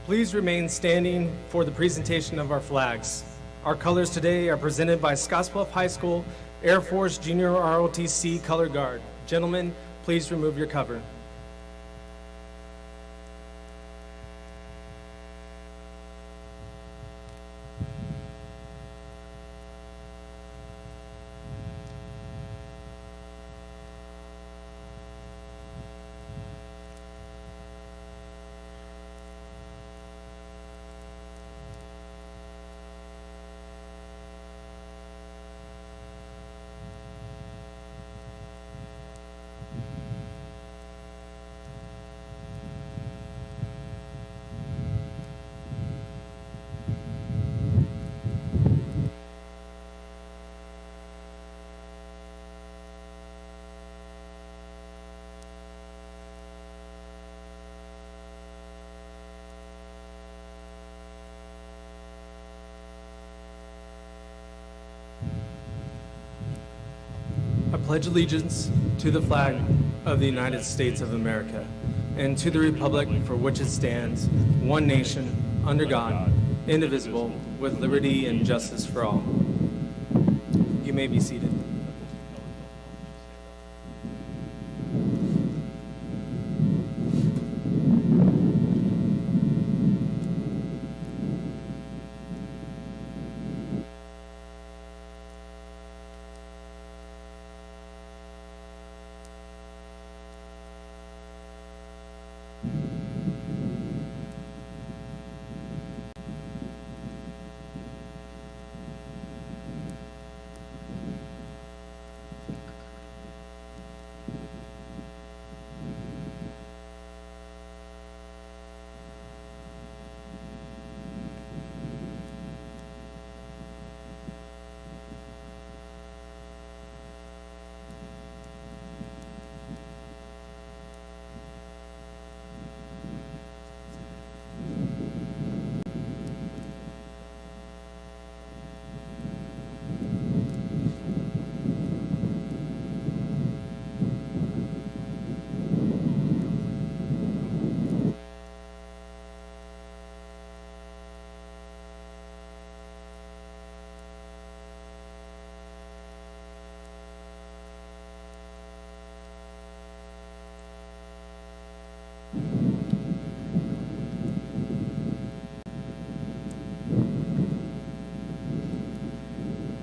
Please remain standing for the presentation of our flags. Our colors today are presented by Scottsbluff High School Air Force Junior ROTC Color Guard. Gentlemen, please remove your cover. I pledge allegiance to the flag of the United States of America and to the republic for which it stands, one nation, under God, indivisible, with liberty and justice for all. You may be seated.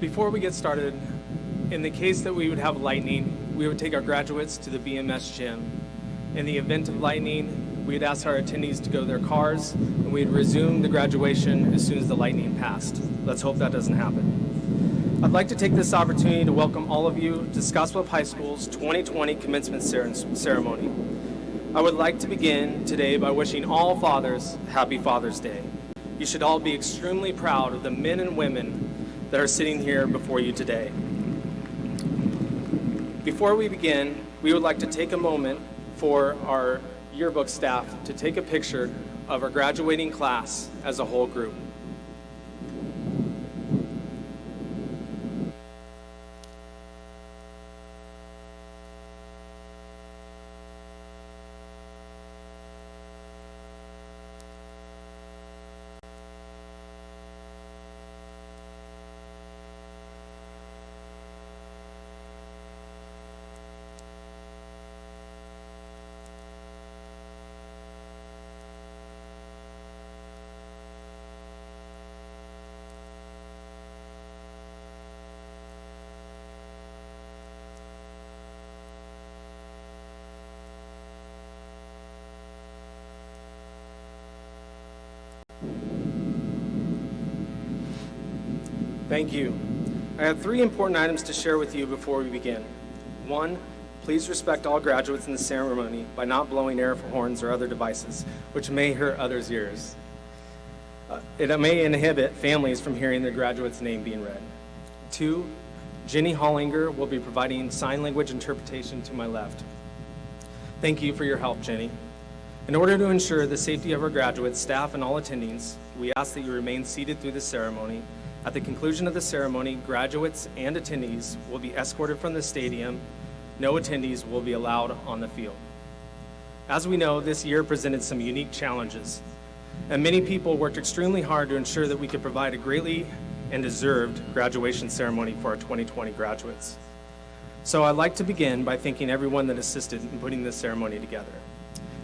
Before we get started, in the case that we would have lightning, we would take our graduates to the BMS gym. In the event of lightning, we'd ask our attendees to go to their cars, and we'd resume the graduation as soon as the lightning passed. Let's hope that doesn't happen. I'd like to take this opportunity to welcome all of you to Scottsbluff High School's 2020 commencement ceremony. I would like to begin today by wishing all fathers Happy Father's Day. You should all be extremely proud of the men and women that are sitting here before you today. Before we begin, we would like to take a moment for our yearbook staff to take a picture of our graduating class as a whole group. Thank you. I have 3 important items to share with you before we begin. 1, please respect all graduates in the ceremony by not blowing air horns or other devices, which may hurt others' ears. It may inhibit families from hearing their graduate's name being read. 2, Jenny Hollinger will be providing sign language interpretation to my left. Thank you for your help, Jenny. In order to ensure the safety of our graduates, staff, and all attendings, we ask that you remain seated through the ceremony. At the conclusion of the ceremony, graduates and attendees will be escorted from the stadium. No attendees will be allowed on the field. As we know, this year presented some unique challenges. And many people worked extremely hard to ensure that we could provide a greatly and deserved graduation ceremony for our 2020 graduates. So I'd like to begin by thanking everyone that assisted in putting this ceremony together.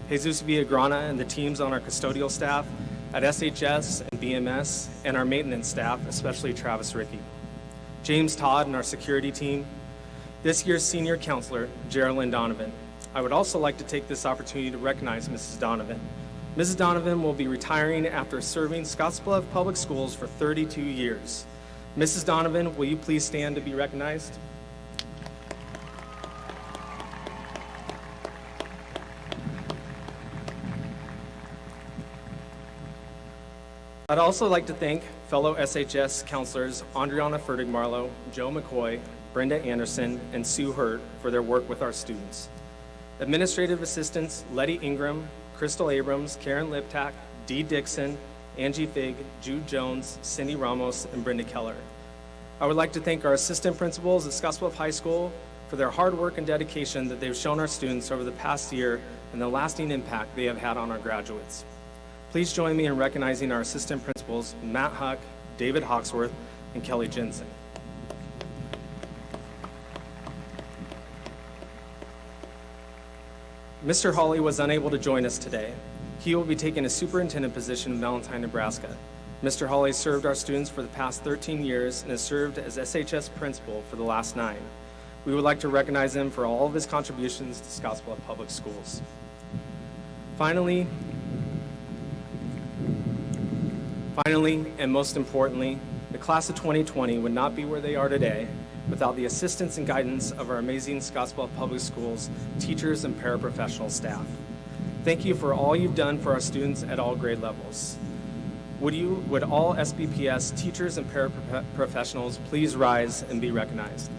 Jesus Villagrana and the teams on our custodial staff at SHS and BMS, and our maintenance staff, especially Travis Rickey. James Todd and our security team, this year's senior counselor, Geraldine Donovan. I would also like to take this opportunity to recognize Mrs. Donovan. Mrs. Donovan will be retiring after serving Scottsbluff Public Schools for 32 years. Mrs. Donovan, will you please stand to be recognized? I'd also like to thank fellow SHS counselors Andriana Fertig-Marlowe, Joe McCoy, Brenda Anderson, and Sue Hurt for their work with our students. Administrative assistants Letty Ingram, Crystal Abrams, Karen Liptak, Dee Dixon, Angie Fig, Jude Jones, Cindy Ramos, and Brenda Keller. I would like to thank our assistant principals at Scottsbluff High School for their hard work and dedication that they've shown our students over the past year and the lasting impact they have had on our graduates. Please join me in recognizing our assistant principals, Matt Huck, David Hawksworth, and Kelly Jensen. Mr. Hawley was unable to join us today. He will be taking a superintendent position in Valentine, Nebraska. Mr. Hawley served our students for the past 13 years and has served as SHS principal for the last 9. We would like to recognize him for all of his contributions to Scottsbluff Public Schools. Finally, and most importantly, the class of 2020 would not be where they are today without the assistance and guidance of our amazing Scottsbluff Public Schools teachers and paraprofessional staff. Thank you for all you've done for our students at all grade levels. Would all SBPS teachers and paraprofessionals please rise and be recognized?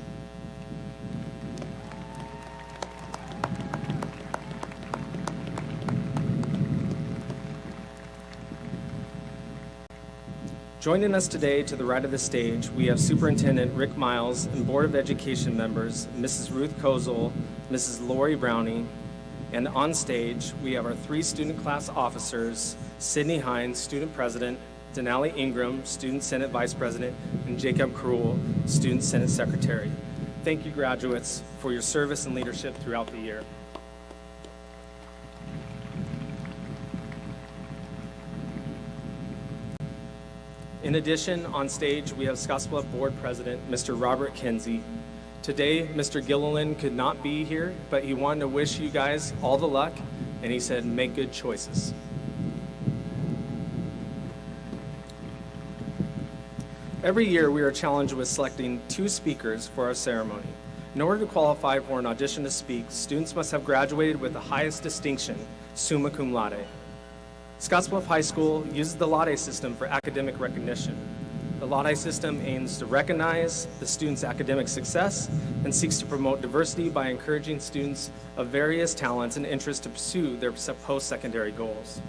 Joining us today to the right of the stage, we have Superintendent Rick Miles and Board of Education members, Mrs. Ruth Kozel, Mrs. Lori Browning, and on stage, we have our 3 student class officers, Sydney Hines, Student President, Denali Ingram, Student Senate Vice President, and Jacob Cruel, Student Senate Secretary. Thank you, graduates, for your service and leadership throughout the year. In addition, on stage, we have Scottsbluff Board President, Mr. Robert Kinsey. Today, Mr. Gilliland could not be here, but he wanted to wish you guys all the luck, and he said, make good choices. Every year, we are challenged with selecting 2 speakers for our ceremony. In order to qualify for an audition to speak, students must have graduated with the highest distinction, summa cum laude. Scottsbluff High School uses the Laude system for academic recognition. The Laude system aims to recognize the students' academic success and seeks to promote diversity by encouraging students of various talents and interests to pursue their post-secondary goals.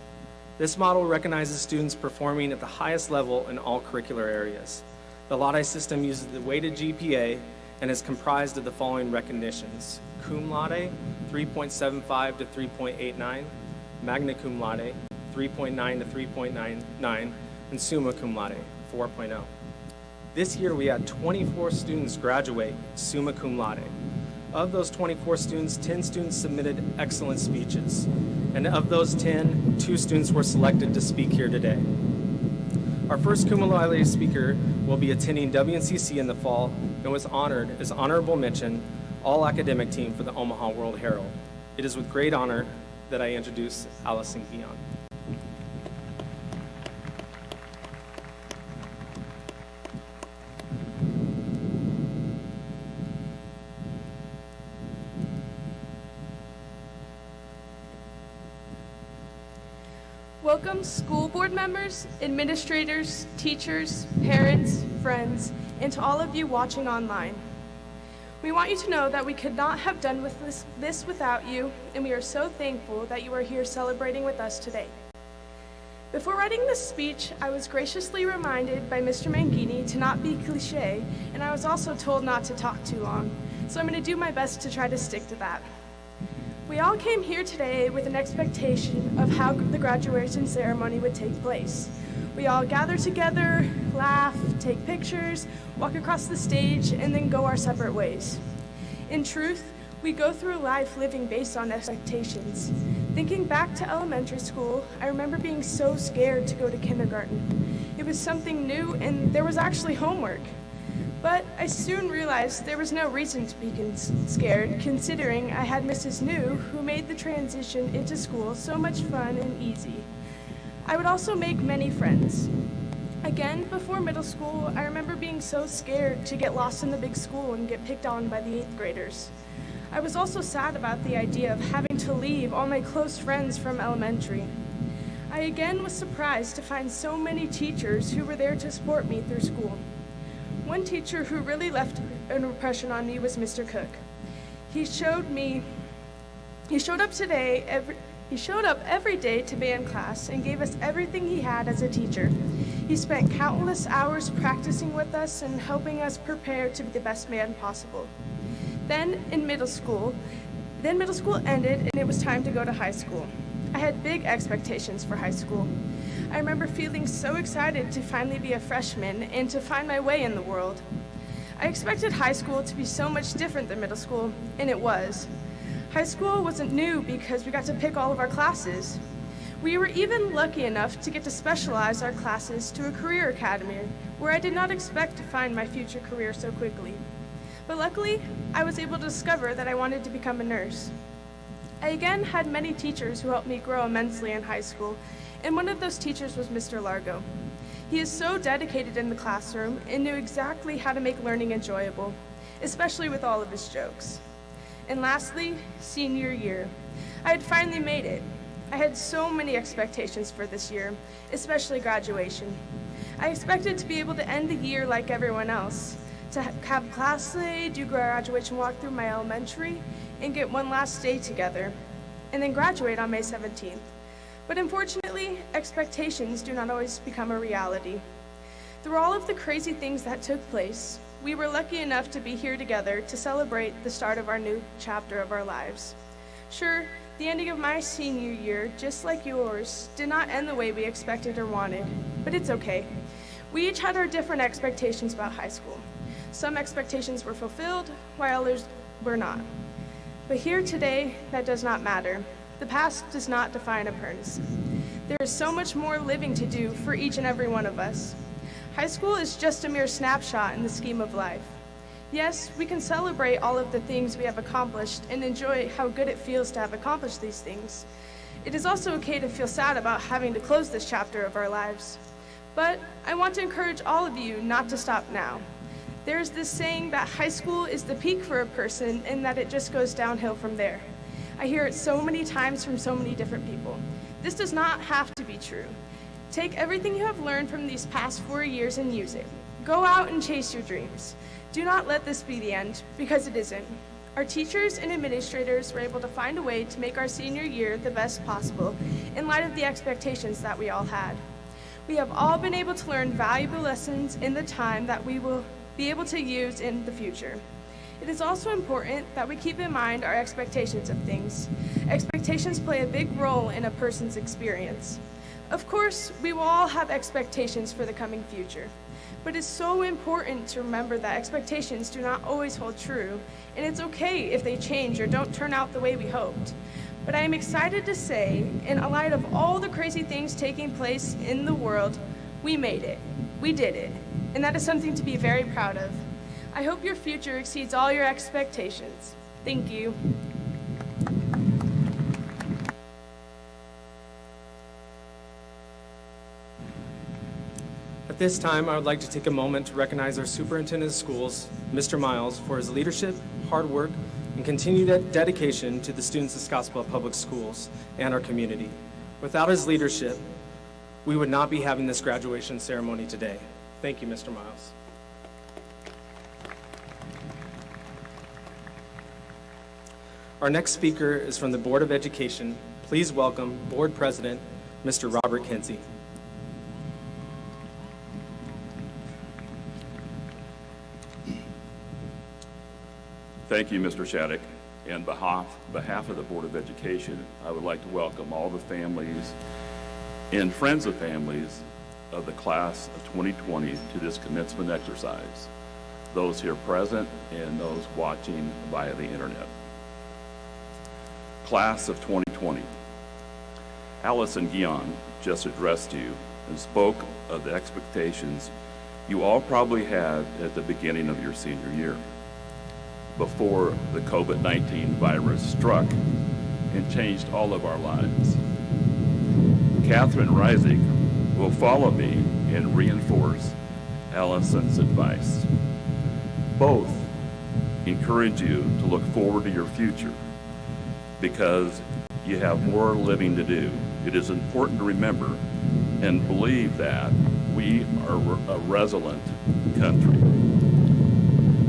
This model recognizes students performing at the highest level in all curricular areas. The Laude system uses the weighted GPA and is comprised of the following recognitions: cum laude, 3.75 to 3.89, magna cum laude, 3.9 to 3.99, and summa cum laude, 4.0. This year we had 24 students graduate summa cum laude. Of those 24 students, 10 students submitted excellent speeches. And of those 10, 2 students were selected to speak here today. Our first cum laude speaker will be attending WNCC in the fall and was honored as honorable mention all academic team for the Omaha World Herald. It is with great honor that I introduce Allison Guion. Welcome school board members, administrators, teachers, parents, friends, and to all of you watching online. We want you to know that we could not have done this without you, and we are so thankful that you are here celebrating with us today. Before writing this speech, I was graciously reminded by Mr. Mangini to not be cliche, and I was also told not to talk too long, so I'm going to do my best to try to stick to that. We all came here today with an expectation of how the graduation ceremony would take place. We all gather together, laugh, take pictures, walk across the stage, and then go our separate ways. In truth, we go through life living based on expectations. Thinking back to elementary school, I remember being so scared to go to kindergarten. It was something new, and there was actually homework. But I soon realized there was no reason to be scared, considering I had Mrs. New, who made the transition into school so much fun and easy. I would also make many friends. Again, before middle school, I remember being so scared to get lost in the big school and get picked on by the 8th graders. I was also sad about the idea of having to leave all my close friends from elementary. I again was surprised to find so many teachers who were there to support me through school. One teacher who really left an impression on me was Mr. Cook. He showed up every day to band class and gave us everything he had as a teacher. He spent countless hours practicing with us and helping us prepare to be the best man possible. Then middle school ended and it was time to go to high school. I had big expectations for high school. I remember feeling so excited to finally be a freshman and to find my way in the world. I expected high school to be so much different than middle school, and it was. High school wasn't new because we got to pick all of our classes. We were even lucky enough to get to specialize our classes to a career academy, where I did not expect to find my future career so quickly. But luckily, I was able to discover that I wanted to become a nurse. I again had many teachers who helped me grow immensely in high school, and one of those teachers was Mr. Largo. He is so dedicated in the classroom and knew exactly how to make learning enjoyable, especially with all of his jokes. And lastly, senior year. I had finally made it. I had so many expectations for this year, especially graduation. I expected to be able to end the year like everyone else, to have class day, do graduation walk through my elementary, and get one last day together, and then graduate on May 17th. But unfortunately, expectations do not always become a reality. Through all of the crazy things that took place, we were lucky enough to be here together to celebrate the start of our new chapter of our lives. Sure, the ending of my senior year, just like yours, did not end the way we expected or wanted, but it's okay. We each had our different expectations about high school. Some expectations were fulfilled, while others were not. But here today, that does not matter. The past does not define a person. There is so much more living to do for each and every one of us. High school is just a mere snapshot in the scheme of life. Yes, we can celebrate all of the things we have accomplished and enjoy how good it feels to have accomplished these things. It is also okay to feel sad about having to close this chapter of our lives. But I want to encourage all of you not to stop now. There's this saying that high school is the peak for a person and that it just goes downhill from there. I hear it so many times from so many different people. This does not have to be true. Take everything you have learned from these past 4 years and use it. Go out and chase your dreams. Do not let this be the end, because it isn't. Our teachers and administrators were able to find a way to make our senior year the best possible in light of the expectations that we all had. We have all been able to learn valuable lessons in the time that we will be able to use in the future. It is also important that we keep in mind our expectations of things. Expectations play a big role in a person's experience. Of course, we will all have expectations for the coming future, but it's so important to remember that expectations do not always hold true, and it's okay if they change or don't turn out the way we hoped. But I am excited to say, in light of all the crazy things taking place in the world, we made it. We did it, and that is something to be very proud of. I hope your future exceeds all your expectations. Thank you. At this time, I would like to take a moment to recognize our superintendent of schools, Mr. Miles, for his leadership, hard work, and continued dedication to the students of Scottsbluff Public Schools and our community. Without his leadership, we would not be having this graduation ceremony today. Thank you, Mr. Miles. Our next speaker is from the Board of Education. Please welcome Board President, Mr. Robert Kinsey. Thank you, Mr. Shattuck, and behalf of the Board of Education, I would like to welcome all the families and friends of families of the class of 2020 to this commencement exercise, those here present and those watching via the internet. Class of 2020. Allison Guion just addressed you and spoke of the expectations you all probably had at the beginning of your senior year, before the COVID-19 virus struck and changed all of our lives. Kathryn Rising will follow me and reinforce Allison's advice. Both encourage you to look forward to your future because you have more living to do. It is important to remember and believe that we are a resilient country.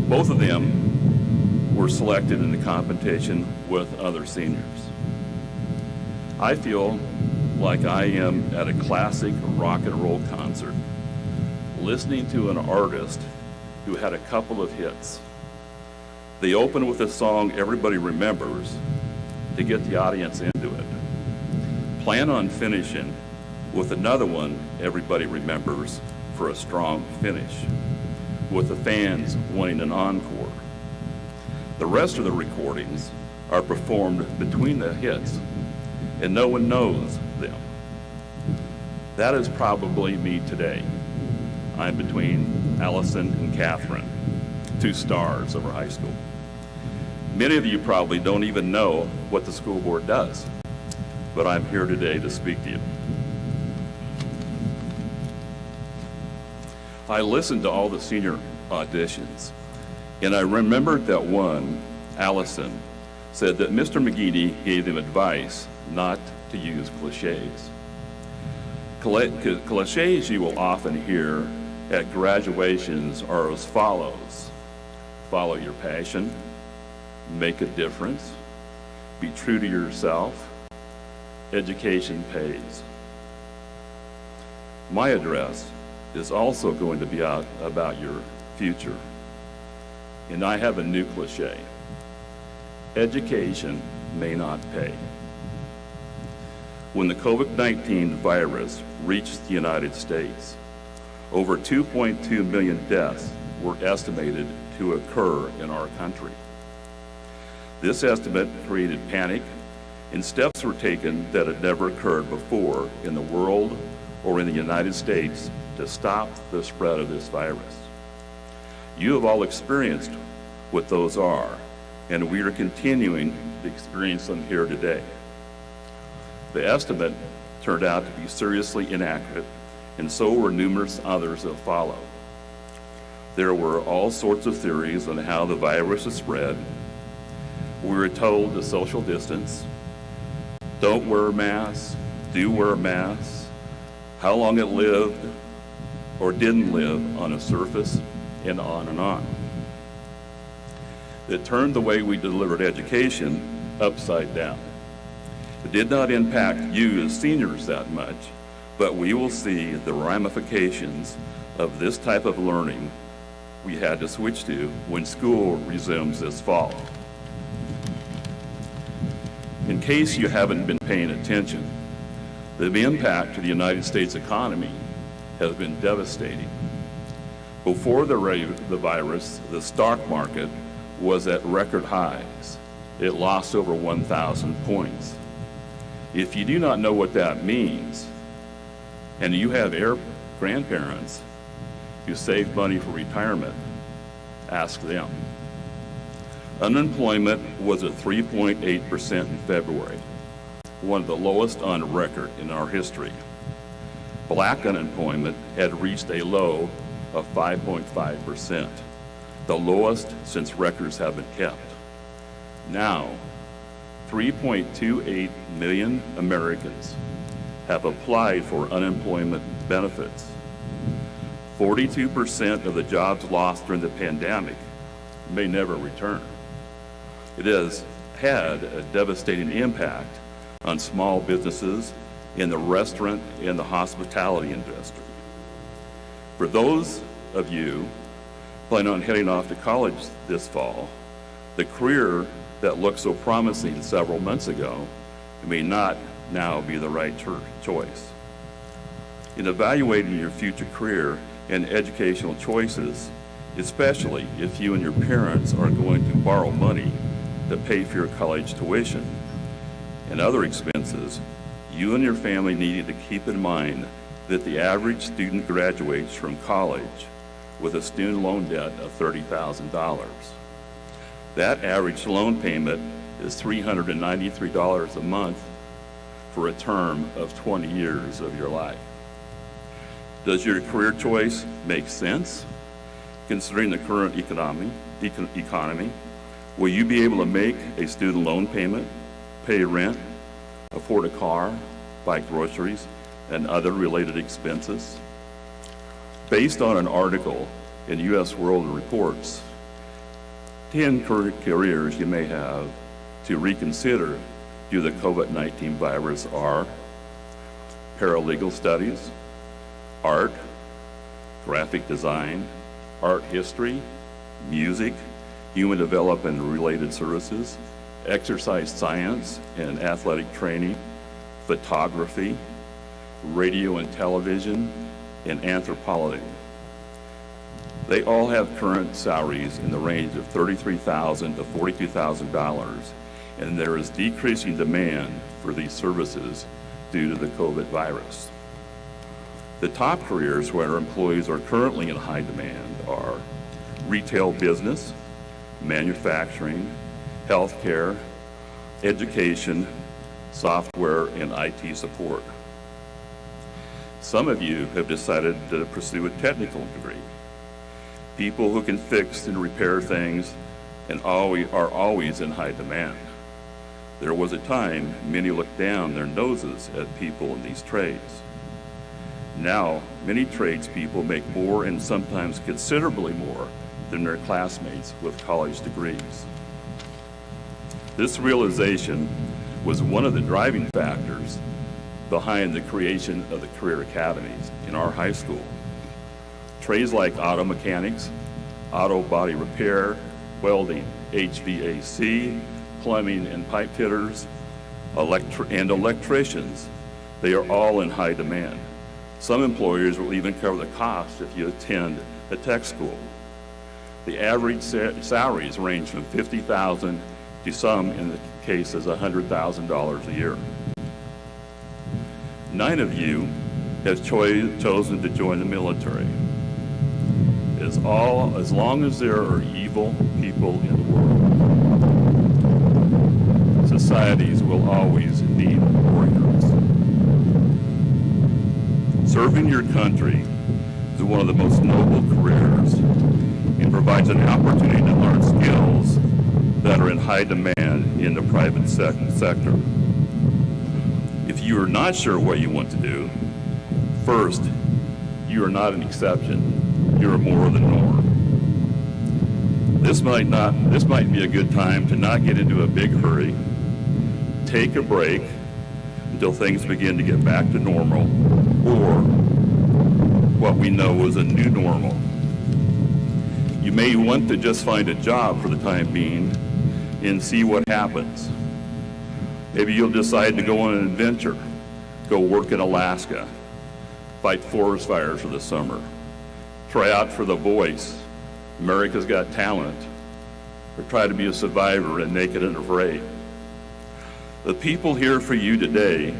Both of them were selected in the competition with other seniors. I feel like I am at a classic rock and roll concert, listening to an artist who had a couple of hits. They open with a song everybody remembers to get the audience into it. Plan on finishing with another one everybody remembers for a strong finish, with the fans wanting an encore. The rest of the recordings are performed between the hits, and no one knows them. That is probably me today. I'm between Allison and Kathryn, two stars of our high school. Many of you probably don't even know what the school board does, but I'm here today to speak to you. I listened to all the senior auditions, and I remembered that one, Allison, said that Mr. McGeady gave them advice not to use cliches. Cliches you will often hear at graduations are as follows: follow your passion, make a difference, be true to yourself, education pays. My address is also going to be about your future, and I have a new cliche: education may not pay. When the COVID-19 virus reached the United States, over 2.2 million deaths were estimated to occur in our country. This estimate created panic, and steps were taken that had never occurred before in the world or in the United States to stop the spread of this virus. You have all experienced what those are, and we are continuing to experience them here today. The estimate turned out to be seriously inaccurate, and so were numerous others that followed. There were all sorts of theories on how the virus is spread. We were told to social distance, don't wear masks, do wear masks, how long it lived or didn't live on a surface, and on and on. It turned the way we delivered education upside down. It did not impact you as seniors that much, but we will see the ramifications of this type of learning we had to switch to when school resumes this fall. In case you haven't been paying attention, the impact to the United States economy has been devastating. Before the virus, the stock market was at record highs. It lost over 1,000 points. If you do not know what that means, and you have grandparents who save money for retirement, ask them. Unemployment was at 3.8% in February, one of the lowest on record in our history. Black unemployment had reached a low of 5.5%, the lowest since records have been kept. Now, 3.28 million Americans have applied for unemployment benefits. 42% of the jobs lost during the pandemic may never return. It has had a devastating impact on small businesses in the restaurant and the hospitality industry. For those of you planning on heading off to college this fall, the career that looked so promising several months ago may not now be the right choice. In evaluating your future career and educational choices, especially if you and your parents are going to borrow money to pay for your college tuition and other expenses, you and your family need to keep in mind that the average student graduates from college with a student loan debt of $30,000. That average loan payment is $393 a month for a term of 20 years of your life. Does your career choice make sense? Considering the current economy, will you be able to make a student loan payment, pay rent, afford a car, buy groceries, and other related expenses? Based on an article in U.S. World Reports, 10 careers you may have to reconsider due to the COVID-19 virus are paralegal studies, art, graphic design, art history, music, human development and related services, exercise science and athletic training, photography, radio and television, and anthropology. They all have current salaries in the range of $33,000 to $42,000, and there is decreasing demand for these services due to the COVID virus. The top careers where employees are currently in high demand are retail business, manufacturing, healthcare, education, software, and IT support. Some of you have decided to pursue a technical degree. People who can fix and repair things and are always in high demand. There was a time many looked down their noses at people in these trades. Now, many tradespeople make more and sometimes considerably more than their classmates with college degrees. This realization was one of the driving factors behind the creation of the career academies in our high school. Trades like auto mechanics, auto body repair, welding, HVAC, plumbing and pipe fitters, and electricians, they are all in high demand. Some employers will even cover the cost if you attend a tech school. The average salaries range from $50,000 to some, in the cases, $100,000 a year. 9 of you have chosen to join the military. As long as there are evil people in the world, societies will always need warriors. Serving your country is one of the most noble careers and provides an opportunity to learn skills that are in high demand in the private sector. If you are not sure what you want to do, first, you are not an exception. You are more than norm. This might be a good time to not get into a big hurry. Take a break until things begin to get back to normal, or what we know is a new normal. You may want to just find a job for the time being and see what happens. Maybe you'll decide to go on an adventure, go work in Alaska, fight forest fires for the summer, try out for The Voice, America's Got Talent, or try to be a survivor in Naked and Afraid. The people here for you today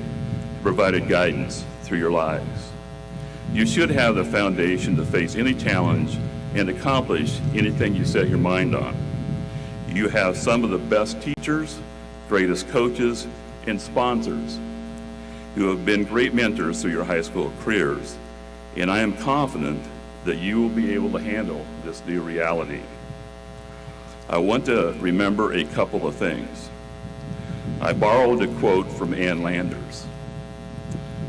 provided guidance through your lives. You should have the foundation to face any challenge and accomplish anything you set your mind on. You have some of the best teachers, greatest coaches, and sponsors who have been great mentors through your high school careers, and I am confident that you will be able to handle this new reality. I want to remember a couple of things. I borrowed a quote from Ann Landers,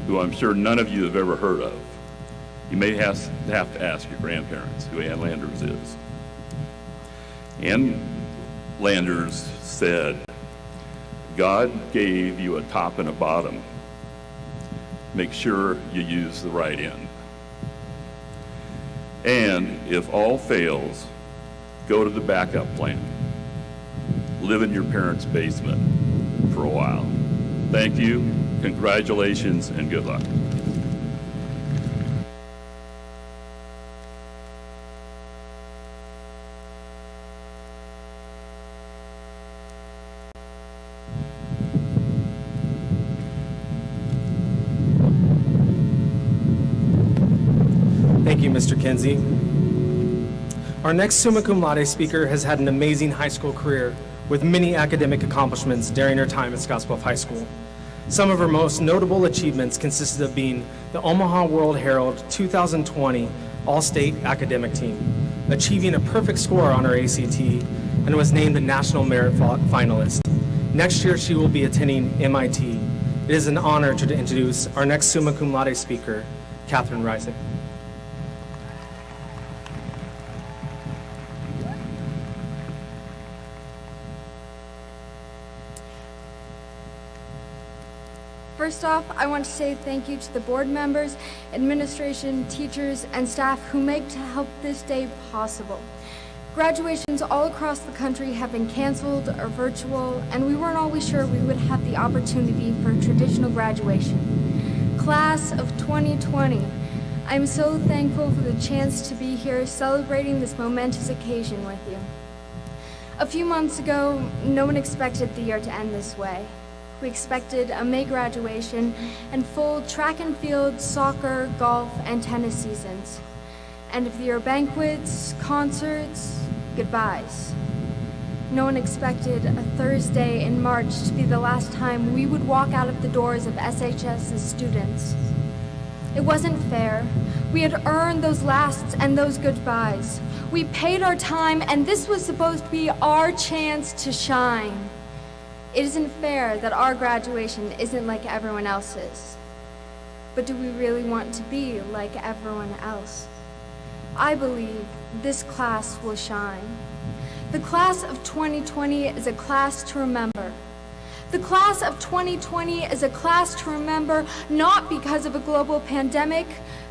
who I'm sure none of you have ever heard of. You may have to ask your grandparents who Ann Landers is. Ann Landers said, "God gave you a top and a bottom. Make sure you use the right end. And if all fails, go to the backup plan. live in your parents' basement for a while. Thank you, congratulations, and good luck. Thank you, Mr. Kinsey. Our next summa cum laude speaker has had an amazing high school career with many academic accomplishments during her time at Scottsbluff High School. Some of her most notable achievements consisted of being the Omaha World Herald 2020 All-State Academic Team, achieving a perfect score on her ACT, and was named the National Merit Finalist. Next year, she will be attending MIT. It is an honor to introduce our next summa cum laude speaker, Kathryn Rising. First off, I want to say thank you to the board members, administration, teachers, and staff who make to help this day possible. Graduations all across the country have been canceled or virtual, and we weren't always sure we would have the opportunity for traditional graduation. Class of 2020, I'm so thankful for the chance to be here celebrating this momentous occasion with you. A few months ago, no one expected the year to end this way. We expected a May graduation and full track and field, soccer, golf, and tennis seasons. End of the year banquets, concerts, goodbyes. No one expected a Thursday in March to be the last time we would walk out of the doors of SHS's students. It wasn't fair. We had earned those lasts and those goodbyes. We paid our time, and this was supposed to be our chance to shine. It isn't fair that our graduation isn't like everyone else's. But do we really want to be like everyone else? I believe this class will shine. The class of 2020 is a class to remember. The class of 2020 is a class to remember not because of a global pandemic,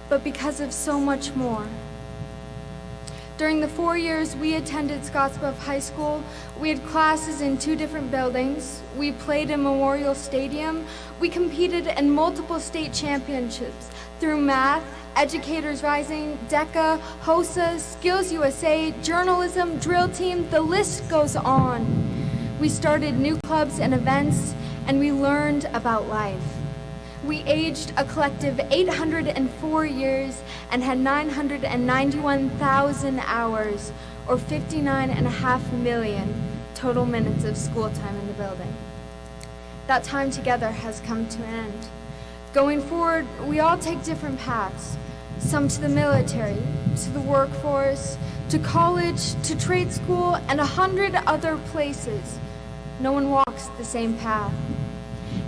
but because of so much more. During the 4 years we attended Scottsbluff High School, we had classes in 2 different buildings, we played in Memorial Stadium, we competed in multiple state championships through math, Educators Rising, DECA, HOSA, Skills USA, journalism, drill team, the list goes on. We started new clubs and events, and we learned about life. We aged a collective 804 years and had 991,000 hours, or 59.5 million total minutes of school time in the building. That time together has come to an end. Going forward, we all take different paths, some to the military, to the workforce, to college, to trade school, and 100 other places. No one walks the same path.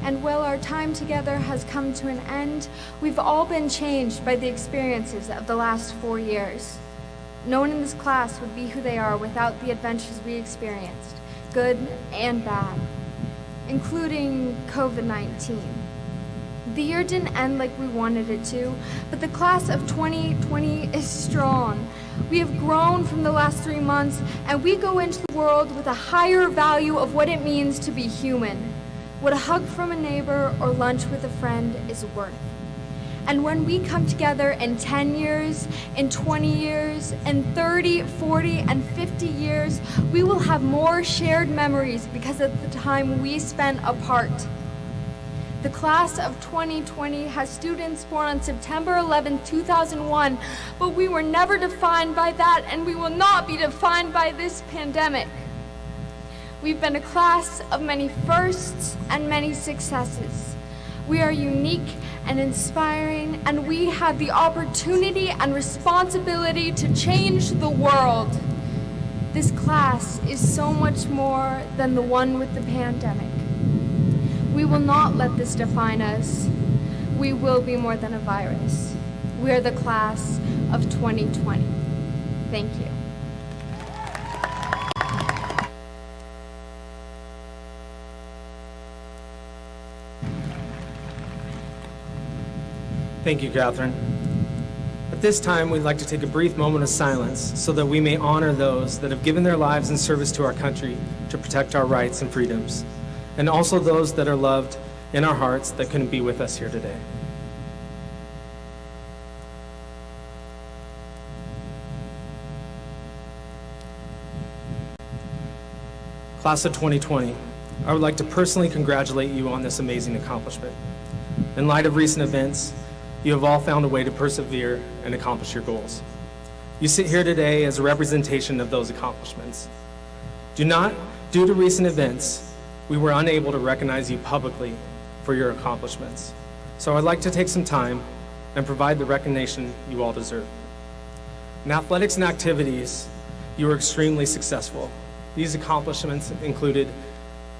And while our time together has come to an end, we've all been changed by the experiences of the last 4 years. No one in this class would be who they are without the adventures we experienced, good and bad, including COVID-19. The year didn't end like we wanted it to, but the class of 2020 is strong. We have grown from the last 3 months, and we go into the world with a higher value of what it means to be human, what a hug from a neighbor or lunch with a friend is worth. And when we come together in 10 years, in 20 years, in 30, 40, and 50 years, we will have more shared memories because of the time we spent apart. The class of 2020 has students born on September 11, 2001, but we were never defined by that, and we will not be defined by this pandemic. We've been a class of many firsts and many successes. We are unique and inspiring, and we have the opportunity and responsibility to change the world. This class is so much more than the one with the pandemic. We will not let this define us. We will be more than a virus. We are the class of 2020. Thank you. Thank you, Kathryn. At this time, we'd like to take a brief moment of silence so that we may honor those that have given their lives in service to our country to protect our rights and freedoms, and also those that are loved in our hearts that couldn't be with us here today. Class of 2020, I would like to personally congratulate you on this amazing accomplishment. In light of recent events, you have all found a way to persevere and accomplish your goals. You sit here today as a representation of those accomplishments. Due to recent events, we were unable to recognize you publicly for your accomplishments. So I'd like to take some time and provide the recognition you all deserve. In athletics and activities, you were extremely successful. These accomplishments included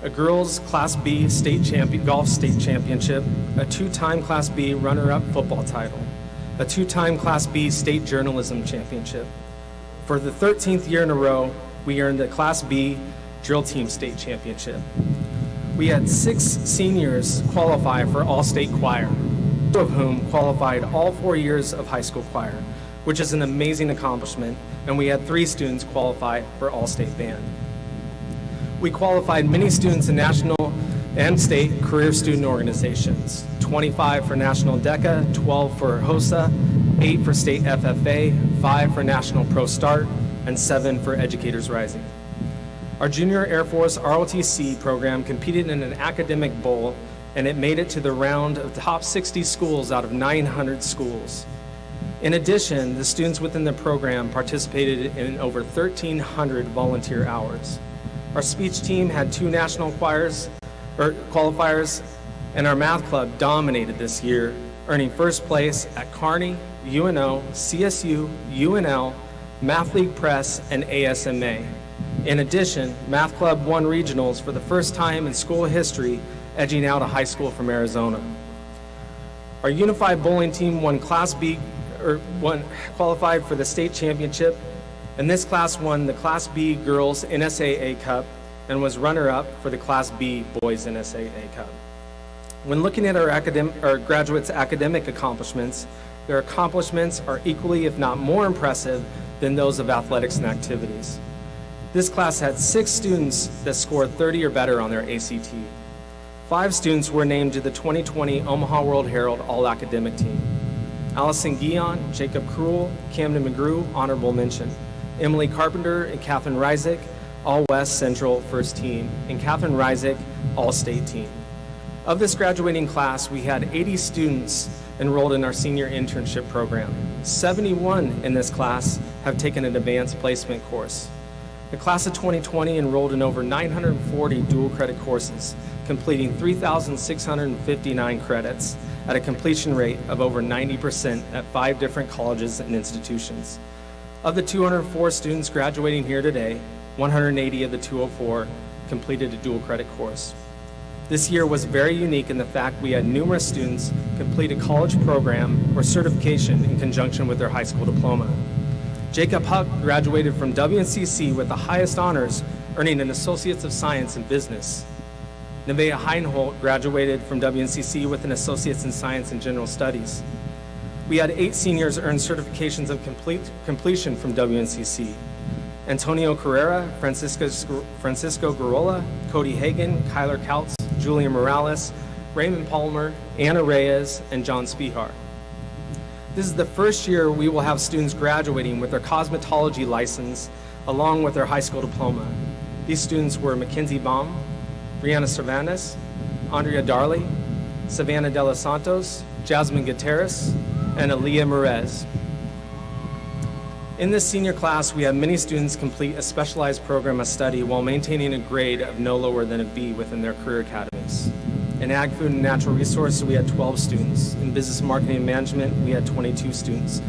a girls Class B golf state championship, a two-time Class B runner-up football title, a two-time Class B state journalism championship. For the 13th year in a row, we earned a Class B drill team state championship. We had 6 seniors qualify for all-state choir, 2 of whom qualified all 4 years of high school choir, which is an amazing accomplishment, and we had 3 students qualify for all-state band. We qualified many students in national and state career student organizations, 25 for National DECA, 12 for HOSA, 8 for state FFA, 5 for National Pro Start, and 7 for Educators Rising. Our Junior Air Force ROTC program competed in an academic bowl, and it made it to the round of top 60 schools out of 900 schools. In addition, the students within the program participated in over 1,300 volunteer hours. Our speech team had 2 national qualifiers, and our math club dominated this year, earning first place at Kearney, UNO, CSU, UNL, Math League Press, and ASMA. In addition, Math Club won regionals for the first time in school history, edging out a high school from Arizona. Our unified bowling team qualified for the state championship, and this class won the Class B Girls NSAA Cup and was runner-up for the Class B Boys NSAA Cup. When looking at our graduates' academic accomplishments, their accomplishments are equally, if not more impressive than those of athletics and activities. This class had 6 students that scored 30 or better on their ACT. 5 students were named to the 2020 Omaha World Herald All-Academic Team. Allison Guion, Jacob Krull, Camden McGrew, honorable mention. Emily Carpenter and Kathryn Rising, All-West Central First Team, and Kathryn Rising, All-State Team. Of this graduating class, we had 80 students enrolled in our senior internship program. 71 in this class have taken an advanced placement course. The class of 2020 enrolled in over 940 dual credit courses, completing 3,659 credits at a completion rate of over 90% at 5 different colleges and institutions. Of the 204 students graduating here today, 180 of the 204 completed a dual credit course. This year was very unique in the fact we had numerous students complete a college program or certification in conjunction with their high school diploma. Jacob Huck graduated from WNCC with the highest honors, earning an Associates of Science in Business. Nevaeh Heinholt graduated from WNCC with an Associates in Science and General Studies. We had 8 seniors earn certifications of completion from WNCC. Antonio Carrera, Francisco Garola, Cody Hagan, Kyler Kautz, Julia Morales, Raymond Palmer, Anna Reyes, and John Spihar. This is the first year we will have students graduating with their cosmetology license along with their high school diploma. These students were Mackenzie Baum, Brianna Cervantes, Andrea Darley, Savannah De Los Santos, Jasmine Gutierrez, and Aaliyah Merez. In this senior class, we had many students complete a specialized program of study while maintaining a grade of no lower than a B within their career academies. In Ag, Food, and Natural Resources, we had 12 students. In Business, Marketing, and Management, we had 22 students.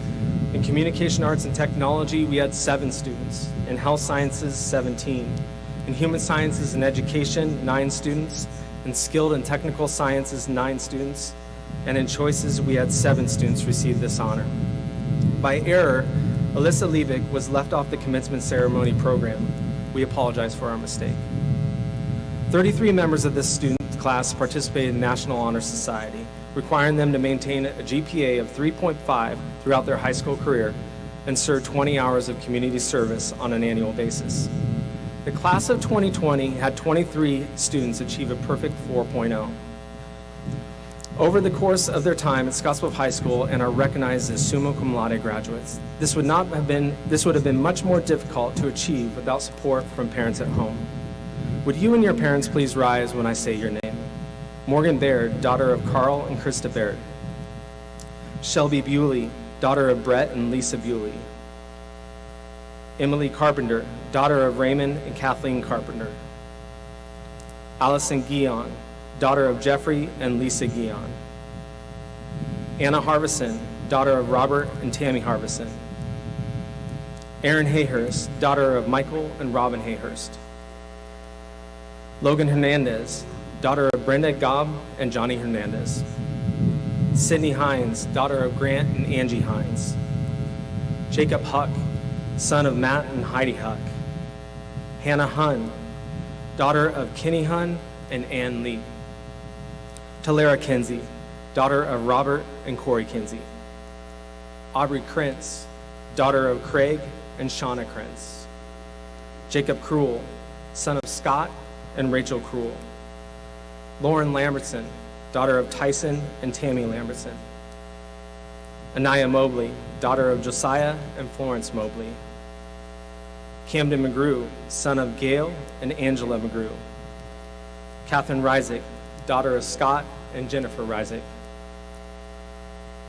In Communication, Arts, and Technology, we had 7 students. In Health Sciences, 17. In Human Sciences and Education, 9 students. In Skilled and Technical Sciences, 9 students. And in Choices, we had 7 students receive this honor. By error, Alyssa Levick was left off the commencement ceremony program. We apologize for our mistake. 33 members of this student class participated in National Honor Society. requiring them to maintain a GPA of 3.5 throughout their high school career and serve 20 hours of community service on an annual basis. The class of 2020 had 23 students achieve a perfect 4.0. Over the course of their time at Scottsbluff High School and are recognized as summa cum laude graduates. This would have been much more difficult to achieve without support from parents at home. Would you and your parents please rise when I say your name? Morgan Baird, daughter of Carl and Krista Baird. Shelby Bewley, daughter of Brett and Lisa Bewley. Emily Carpenter, daughter of Raymond and Kathleen Carpenter. Allison Guion, daughter of Jeffrey and Lisa Guion. Anna Harvison, daughter of Robert and Tammy Harvison. Erin Hayhurst, daughter of Michael and Robin Hayhurst. Logan Hernandez, daughter of Brenda Gobb and Johnny Hernandez. Sydney Hines, daughter of Grant and Angie Hines. Jacob Huck, son of Matt and Heidi Huck. Hannah Hun, daughter of Kenny Hun and Ann Lee. Talara Kinsey, daughter of Robert and Corey Kinsey. Aubrey Krentz, daughter of Craig and Shauna Krentz. Jacob Cruel, son of Scott and Rachel Cruel. Lauren Lambertson, daughter of Tyson and Tammy Lambertson. Anaya Mobley, daughter of Josiah and Florence Mobley. Camden McGrew, son of Gail and Angela McGrew. Kathryn Rising, daughter of Scott and Jennifer Rising.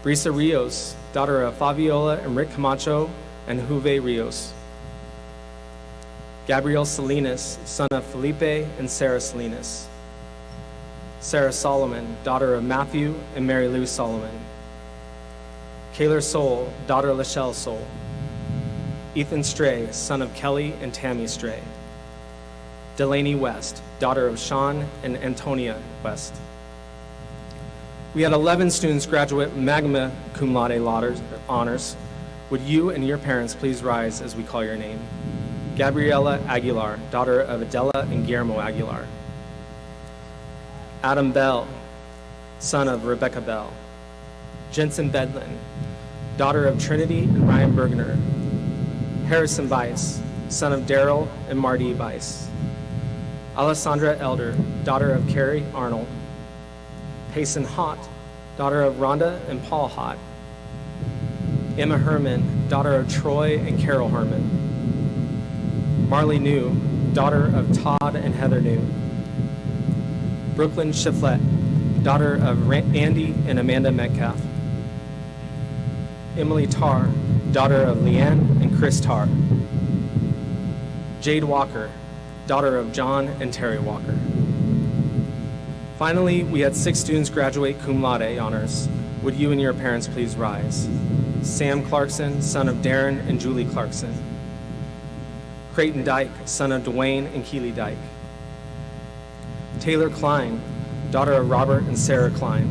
Brisa Rios, daughter of Fabiola and Rick Camacho and Juve Rios. Gabrielle Salinas, son of Felipe and Sarah Salinas. Sarah Solomon, daughter of Matthew and Mary Lou Solomon. Kaylor Soul, daughter of Lachelle Soul. Ethan Stray, son of Kelly and Tammy Stray. Delaney West, daughter of Sean and Antonia West. We had 11 students graduate magna cum laude honors. Would you and your parents please rise as we call your name? Gabriela Aguilar, daughter of Adela and Guillermo Aguilar. Adam Bell, son of Rebecca Bell. Jensen Bedlin, daughter of Trinity and Ryan Bergner. Harrison Bice, son of Daryl and Marty Bice. Alessandra Elder, daughter of Carrie Arnold. Payson Hott, daughter of Rhonda and Paul Hott. Emma Herman, daughter of Troy and Carol Herman. Marley New, daughter of Todd and Heather New. Brooklyn Shiflett, daughter of Andy and Amanda Metcalf. Emily Tarr, daughter of Leanne and Chris Tarr. Jade Walker, daughter of John and Terry Walker. Finally, we had 6 students graduate cum laude honors. Would you and your parents please rise? Sam Clarkson, son of Darren and Julie Clarkson. Creighton Dyke, son of Dwayne and Keely Dyke. Taylor Klein, daughter of Robert and Sarah Klein.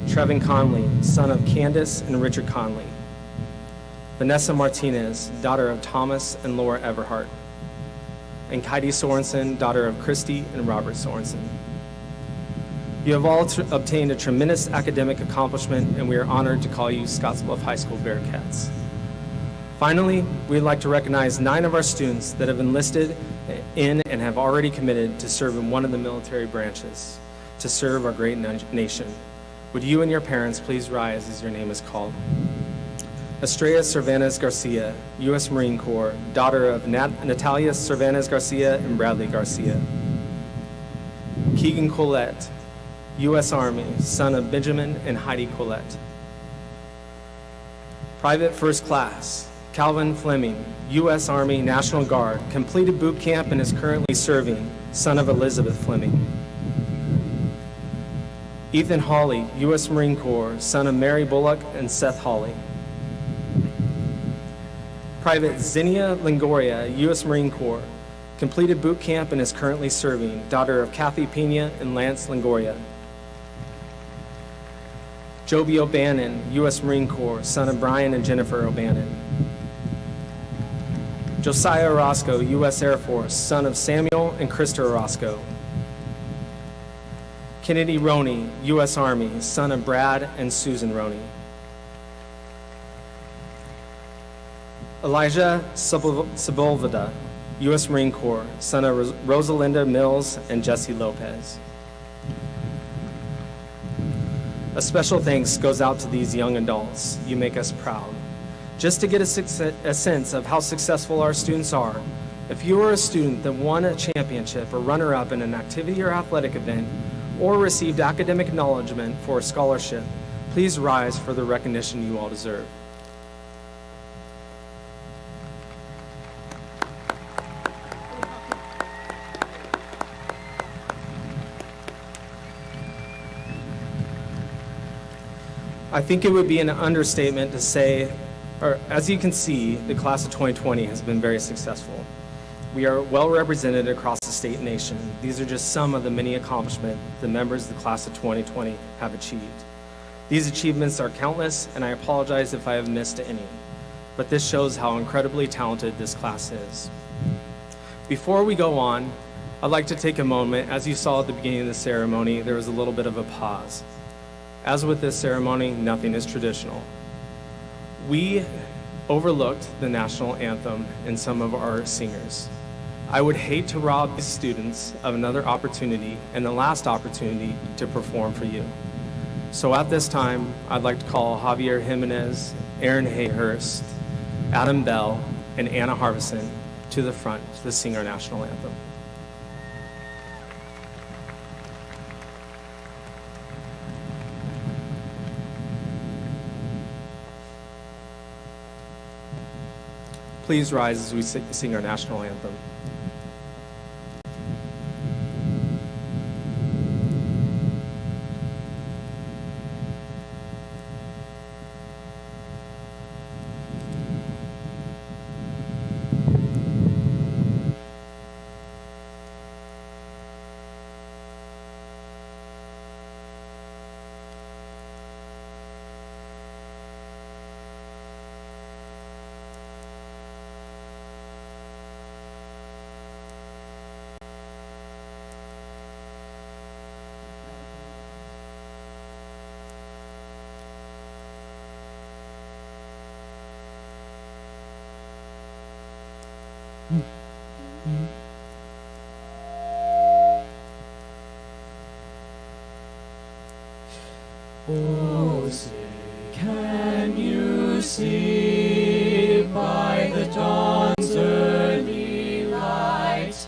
Trevin Conley, son of Candace and Richard Conley. Vanessa Martinez, daughter of Thomas and Laura Everhart. And Heidi Sorensen, daughter of Christy and Robert Sorensen. You have all obtained a tremendous academic accomplishment, and we are honored to call you Scottsbluff High School Bearcats. Finally, we'd like to recognize 9 of our students that have enlisted in and have already committed to serve in one of the military branches to serve our great nation. Would you and your parents please rise as your name is called? Estrella Cervantes Garcia, U.S. Marine Corps, daughter of Natalia Cervantes Garcia and Bradley Garcia. Keegan Collette, U.S. Army, son of Benjamin and Heidi Collette. Private First Class, Calvin Fleming, U.S. Army National Guard, completed boot camp and is currently serving, son of Elizabeth Fleming. Ethan Hawley, U.S. Marine Corps, son of Mary Bullock and Seth Hawley. Private Zinnia Longoria, U.S. Marine Corps, completed boot camp and is currently serving, daughter of Kathy Pena and Lance Longoria. Joby O'Bannon, U.S. Marine Corps, son of Brian and Jennifer O'Bannon. Josiah Orozco, U.S. Air Force, son of Samuel and Krista Orozco. Kennedy Roney, U.S. Army, son of Brad and Susan Roney. Elijah Sepulveda, U.S. Marine Corps, son of Rosalinda Mills and Jesse Lopez. A special thanks goes out to these young adults. You make us proud. Just to get a sense of how successful our students are, if you are a student that won a championship or runner-up in an activity or athletic event, or received academic acknowledgement for a scholarship, please rise for the recognition you all deserve. I think it would be an understatement to say, or as you can see, the class of 2020 has been very successful. We are well represented across the state and nation. These are just some of the many accomplishments the members of the class of 2020 have achieved. These achievements are countless, and I apologize if I have missed any, but this shows how incredibly talented this class is. Before we go on, I'd like to take a moment. As you saw at the beginning of the ceremony, there was a little bit of a pause. As with this ceremony, nothing is traditional. We overlooked the national anthem in some of our singers. I would hate to rob these students of another opportunity and the last opportunity to perform for you. So at this time, I'd like to call Javier Jimenez, Aaron Hayhurst, Adam Bell, and Anna Harbison to the front to sing our national anthem. Please rise as we sing our national anthem. Oh, say, can you see by the dawn's early light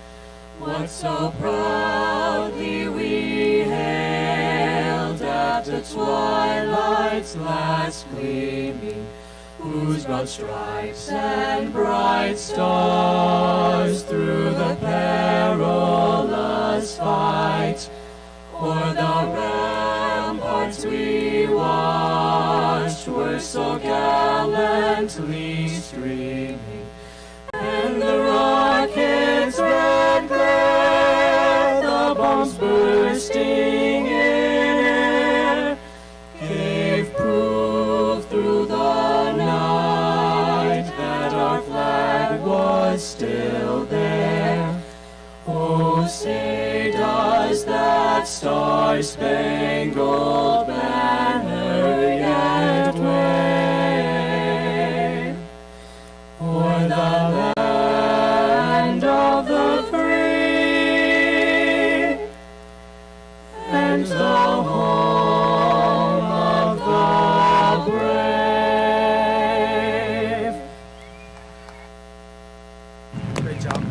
what so proudly we hailed at the twilight's last gleaming, whose broad stripes and bright stars through the perilous fight o'er the ramparts we watched were so gallantly streaming, and the rockets' red glare, the bombs bursting in air, gave proof through the night that our flag was still there. Oh, say, does that star-spangled banner yet wave o'er the land of the free and the home of the brave? Great job.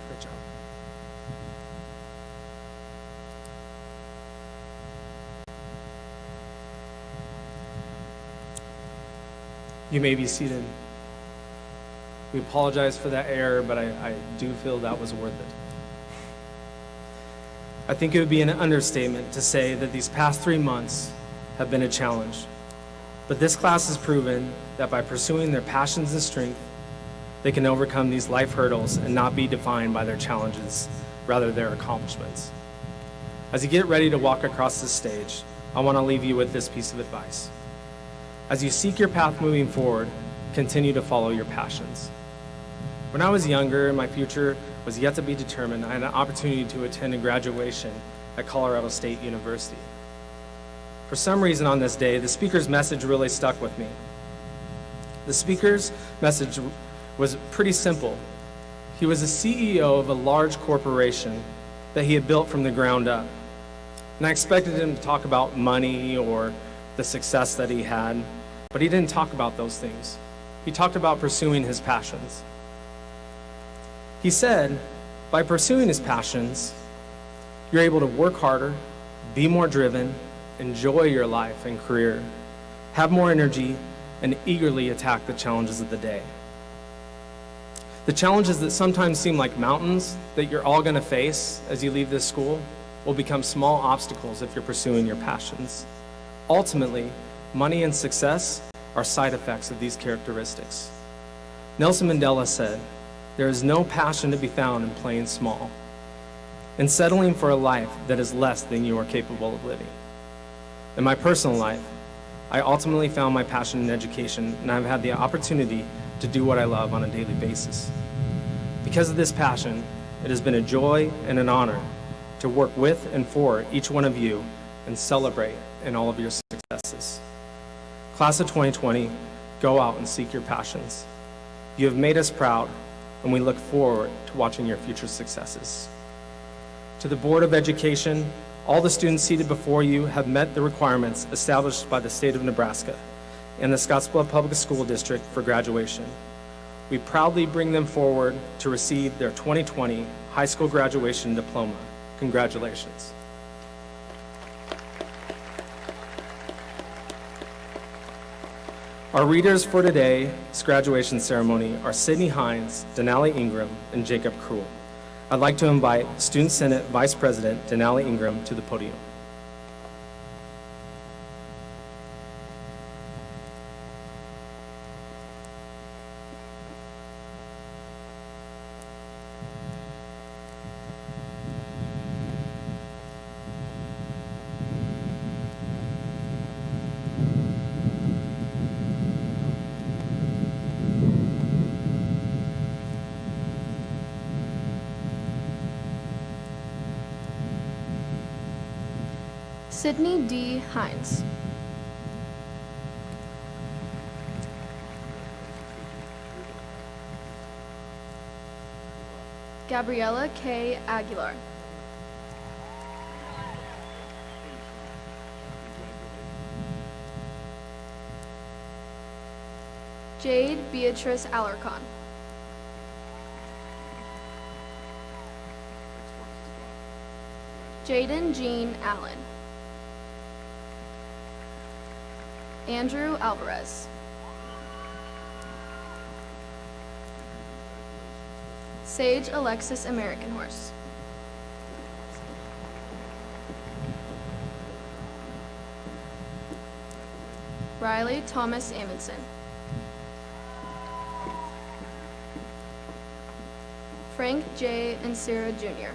Great job. You may be seated. We apologize for that error, but I do feel that was worth it. I think it would be an understatement to say that these past 3 months have been a challenge. But this class has proven that by pursuing their passions and strength, they can overcome these life hurdles and not be defined by their challenges, rather their accomplishments. As you get ready to walk across this stage, I want to leave you with this piece of advice. As you seek your path moving forward, continue to follow your passions. When I was younger and my future was yet to be determined, I had an opportunity to attend a graduation at Colorado State University. For some reason on this day, the speaker's message really stuck with me. The speaker's message was pretty simple. He was the CEO of a large corporation that he had built from the ground up. And I expected him to talk about money or the success that he had, but he didn't talk about those things. He talked about pursuing his passions. He said, by pursuing his passions, you're able to work harder, be more driven, enjoy your life and career, have more energy, and eagerly attack the challenges of the day. The challenges that sometimes seem like mountains that you're all going to face as you leave this school will become small obstacles if you're pursuing your passions. Ultimately, money and success are side effects of these characteristics. Nelson Mandela said, "There is no passion to be found in playing small, in settling for a life that is less than you are capable of living." In my personal life, I ultimately found my passion in education, and I've had the opportunity to do what I love on a daily basis. Because of this passion, it has been a joy and an honor to work with and for each one of you and celebrate in all of your successes. Class of 2020, go out and seek your passions. You have made us proud, and we look forward to watching your future successes. To the Board of Education, all the students seated before you have met the requirements established by the state of Nebraska and the Scottsbluff Public School District for graduation. We proudly bring them forward to receive their 2020 high school graduation diploma. Congratulations. Our readers for today's graduation ceremony are Sydney Hines, Denali Ingram, and Jacob Krull. I'd like to invite Student Senate Vice President Denali Ingram to the podium. Sydney D. Hines. Gabriella K. Aguilar. Jade Beatrice Alarcon. Jaden Jean Allen. Andrew Alvarez. Sage Alexis American Horse. Riley Thomas Amundsen. Frank J. and Sarah Jr.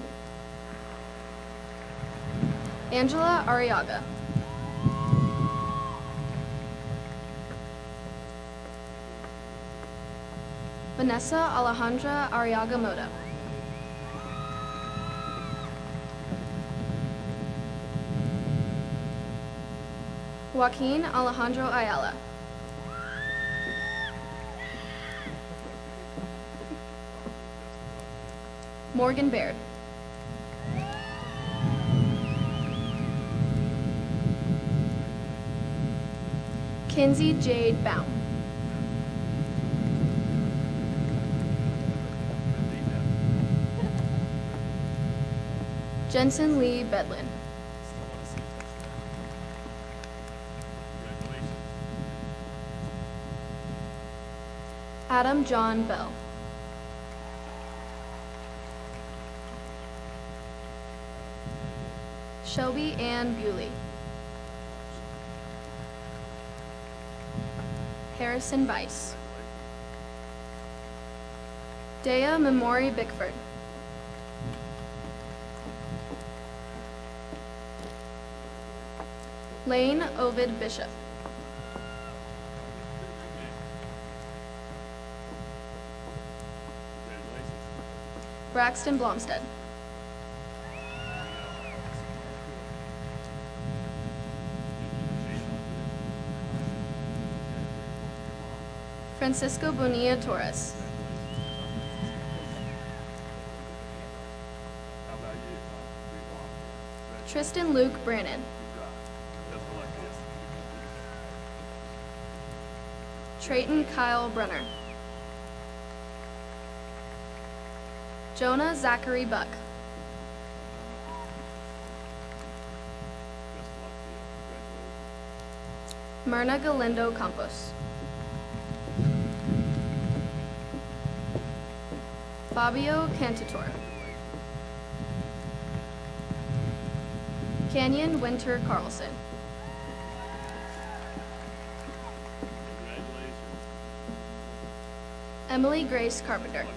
Angela Arriaga. Vanessa Alejandra Arriaga Moda. Joaquin Alejandro Ayala. Morgan Baird. Kinsey Jade Baum. Jensen Lee Bedlin. Adam John Bell. Shelby Ann Bewley. Harrison Weiss. Dea Memori Bickford. Lane Ovid Bishop. Braxton Blomstead. Francisco Bonilla Torres. Tristan Luke Brannon. Trayton Kyle Brunner. Jonah Zachary Buck. Myrna Galindo Campos. Fabio Cantator. Canyon Winter Carlson. Emily Grace Carpenter.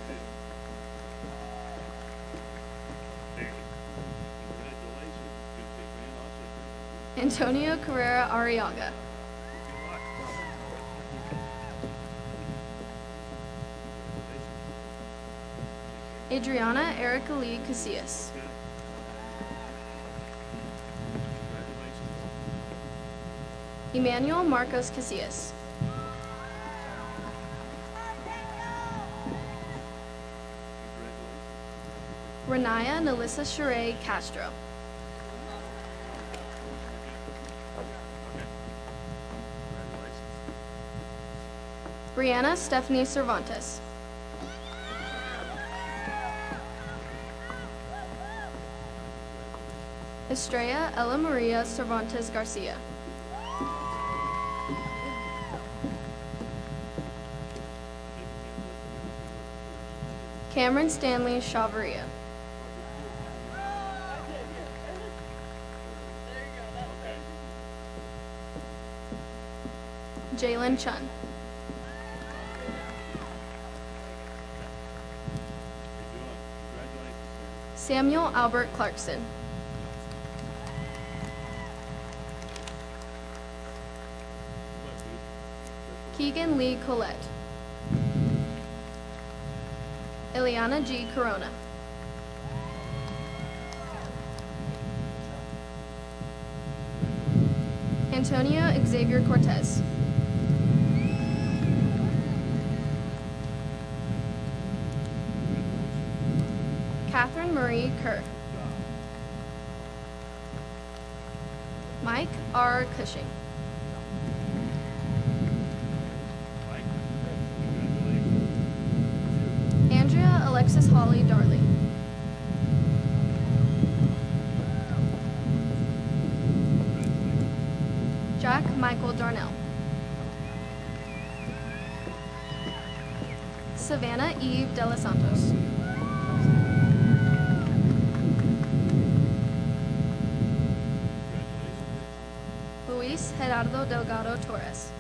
Antonio Carrera Arriaga. Adriana Erica Lee Casillas. Emmanuel Marcos Casillas. Renaya Nelissa Sheree Castro. Brianna Stephanie Cervantes. Estrella Ella Maria Cervantes Garcia. Cameron Stanley Chavaria. Jalen Chun. Samuel Albert Clarkson. Keegan Lee Collette. Ileana G. Corona. Antonio Xavier Cortez. Kathryn Marie Kerr. Mike R. Cushing. Andrea Alexis Holly Darley. Jack Michael Darnell. Savannah Eve De Los Santos. Luis Gerardo Delgado Torres.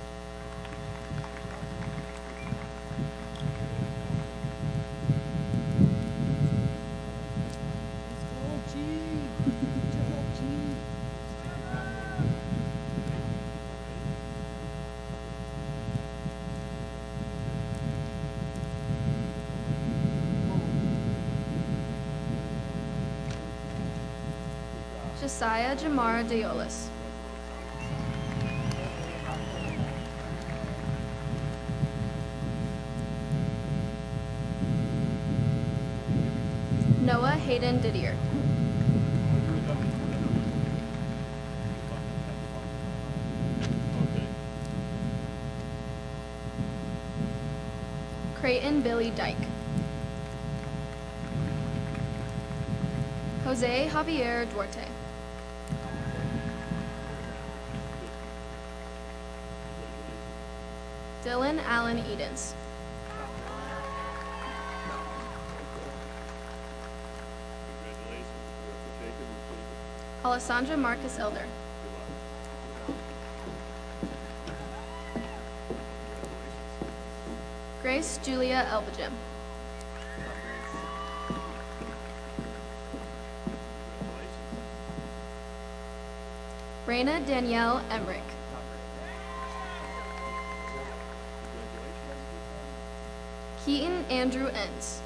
Josiah Jamara Deolis. Noah Hayden Didier. Creighton Billy Dyke. Jose Javier Duarte. Dylan Allen Edens. Alessandra Marcus Elder. Grace Julia Elvigem. Raina Danielle Emmerich. Keaton Andrew Enns.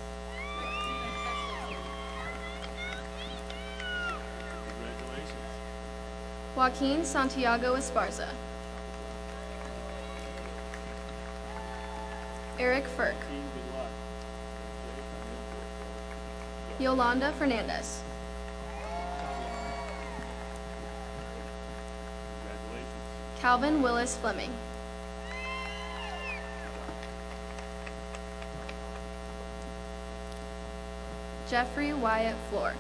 Joaquin Santiago Esparza. Eric Firk. Yolanda Fernandez. Calvin Willis Fleming. Jeffrey Wyatt Floor.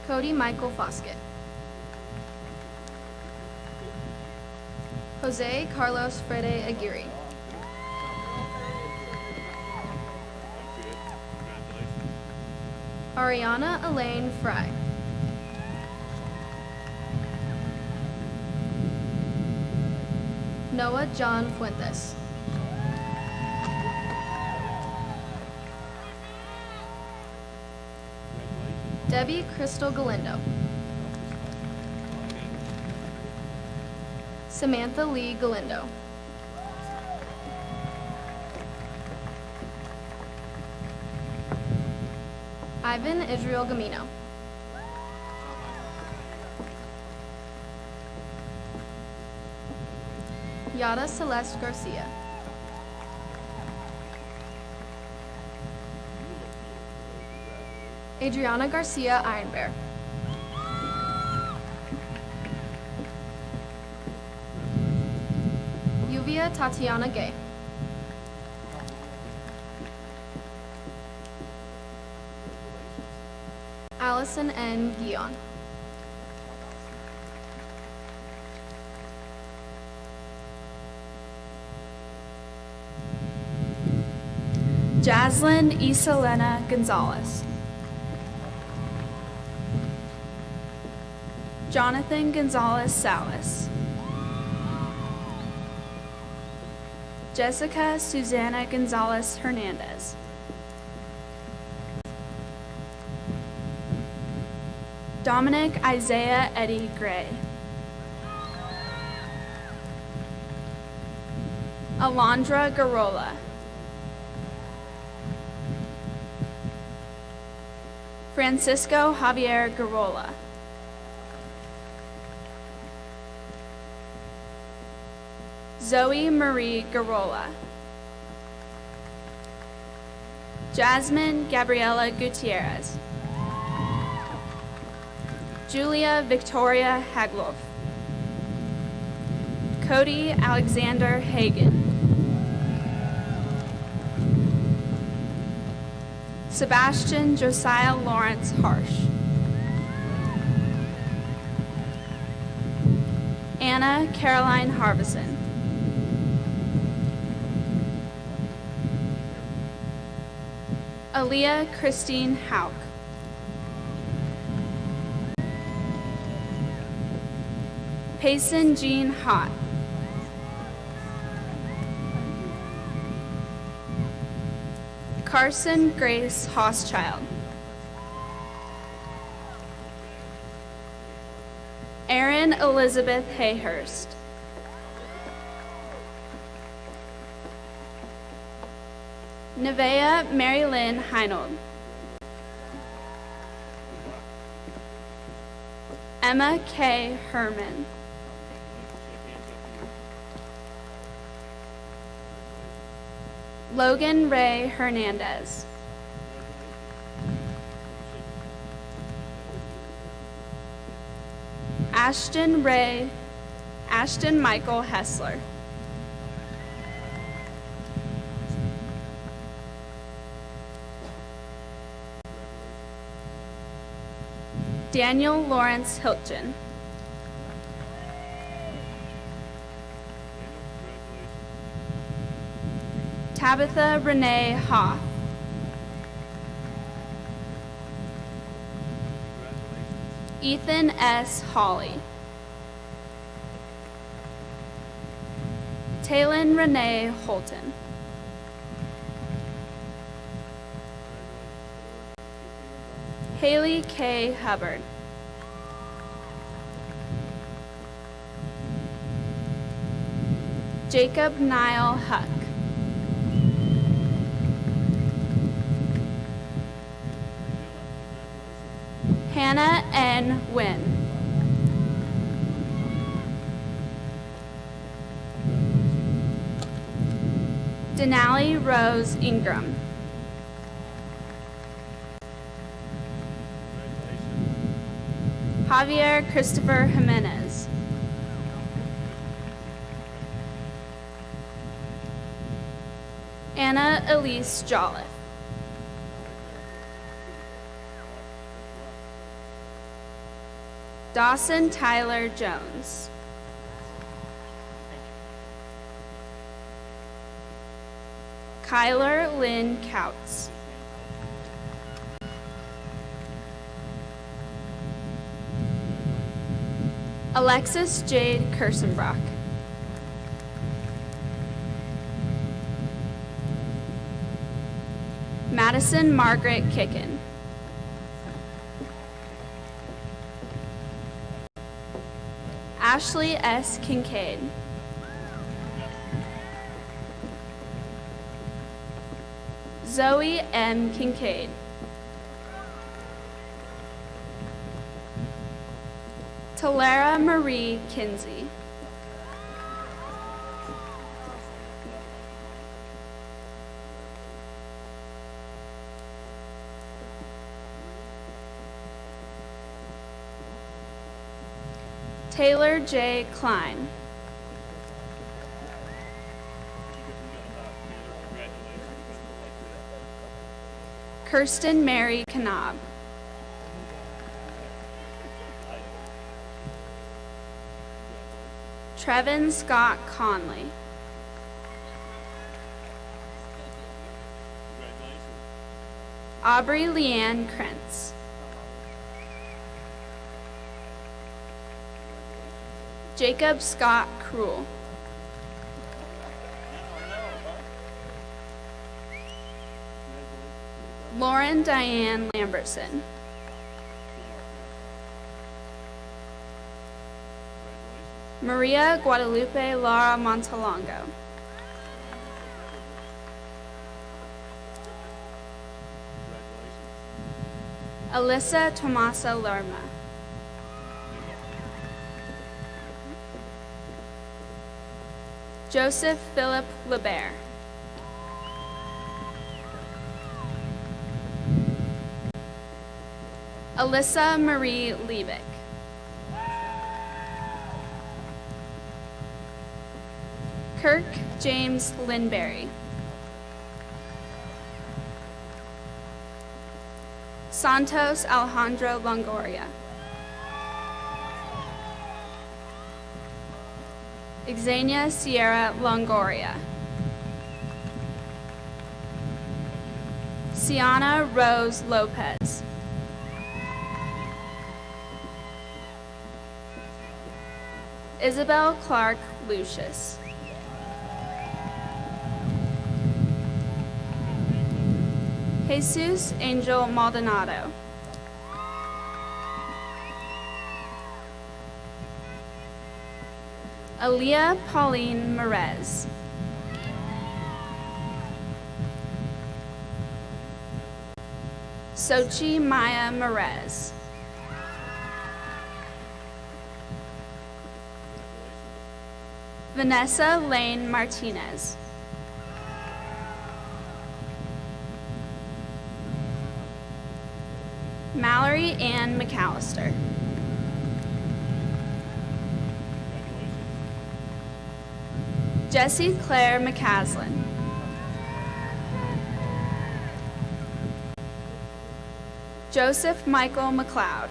Cody Michael Foskett. Jose Carlos Frede Aguirre. Ariana Elaine Fry. Noah John Fuentes. Debbie Crystal Galindo. Samantha Lee Galindo. Ivan Israel Gamino. Yada Celeste Garcia. Adriana Garcia Ironbear. Yuvia Tatiana Gay. Allison N. Guion. Jaslyn Iselena Gonzalez. Jonathan Gonzalez Salas. Jessica Susanna Gonzalez Hernandez. Dominic Isaiah Eddie Gray. Alondra Garola. Francisco Javier Garola. Zoe Marie Garola. Jasmine Gabriela Gutierrez. Julia Victoria Hagloff. Cody Alexander Hagan. Sebastian Josiah Lawrence Harsh. Anna Caroline Harbison. Aaliyah Christine Hauk. Payson Jean Hott. Carson Grace Hosschild. Erin Elizabeth Hayhurst. Nevea Mary Lynn Heinold. Emma K. Herman. Logan Ray Hernandez. Ashton Michael Hessler. Daniel Lawrence Hilton. Tabitha Renee Hoff. Ethan S. Hawley. Taylin Renee Holton. Haley K. Hubbard. Jacob Niall Huck. Hannah N. Wynn. Denali Rose Ingram. Javier Christopher Jimenez. Anna Elise Jolliffe. Dawson Tyler Jones. Kyler Lynn Couts. Alexis Jade Kersenbrock. Madison Margaret Kicken. Ashley S. Kincaid. Zoe M. Kincaid. Talara Marie Kinsey. Taylor J. Klein. Kirsten Mary KNEB. Trevin Scott Conley. Aubrey Leanne Krentz. Jacob Scott Cruel. Lauren Diane Lambertson. Maria Guadalupe Lara Montalongo. Alyssa Tomasa Lerma. Joseph Philip Lebert. Alyssa Marie Liebeck. Kirk James Linberry. Santos Alejandro Longoria. Xenia Sierra Longoria. Sienna Rose Lopez. Isabel Clark Lucius. Jesus Angel Maldonado. Aaliyah Pauline Merez. Sochi Maya Merez. Vanessa Lane Martinez. Mallory Ann McAllister. Jessie Claire McCaslin. Joseph Michael McLeod.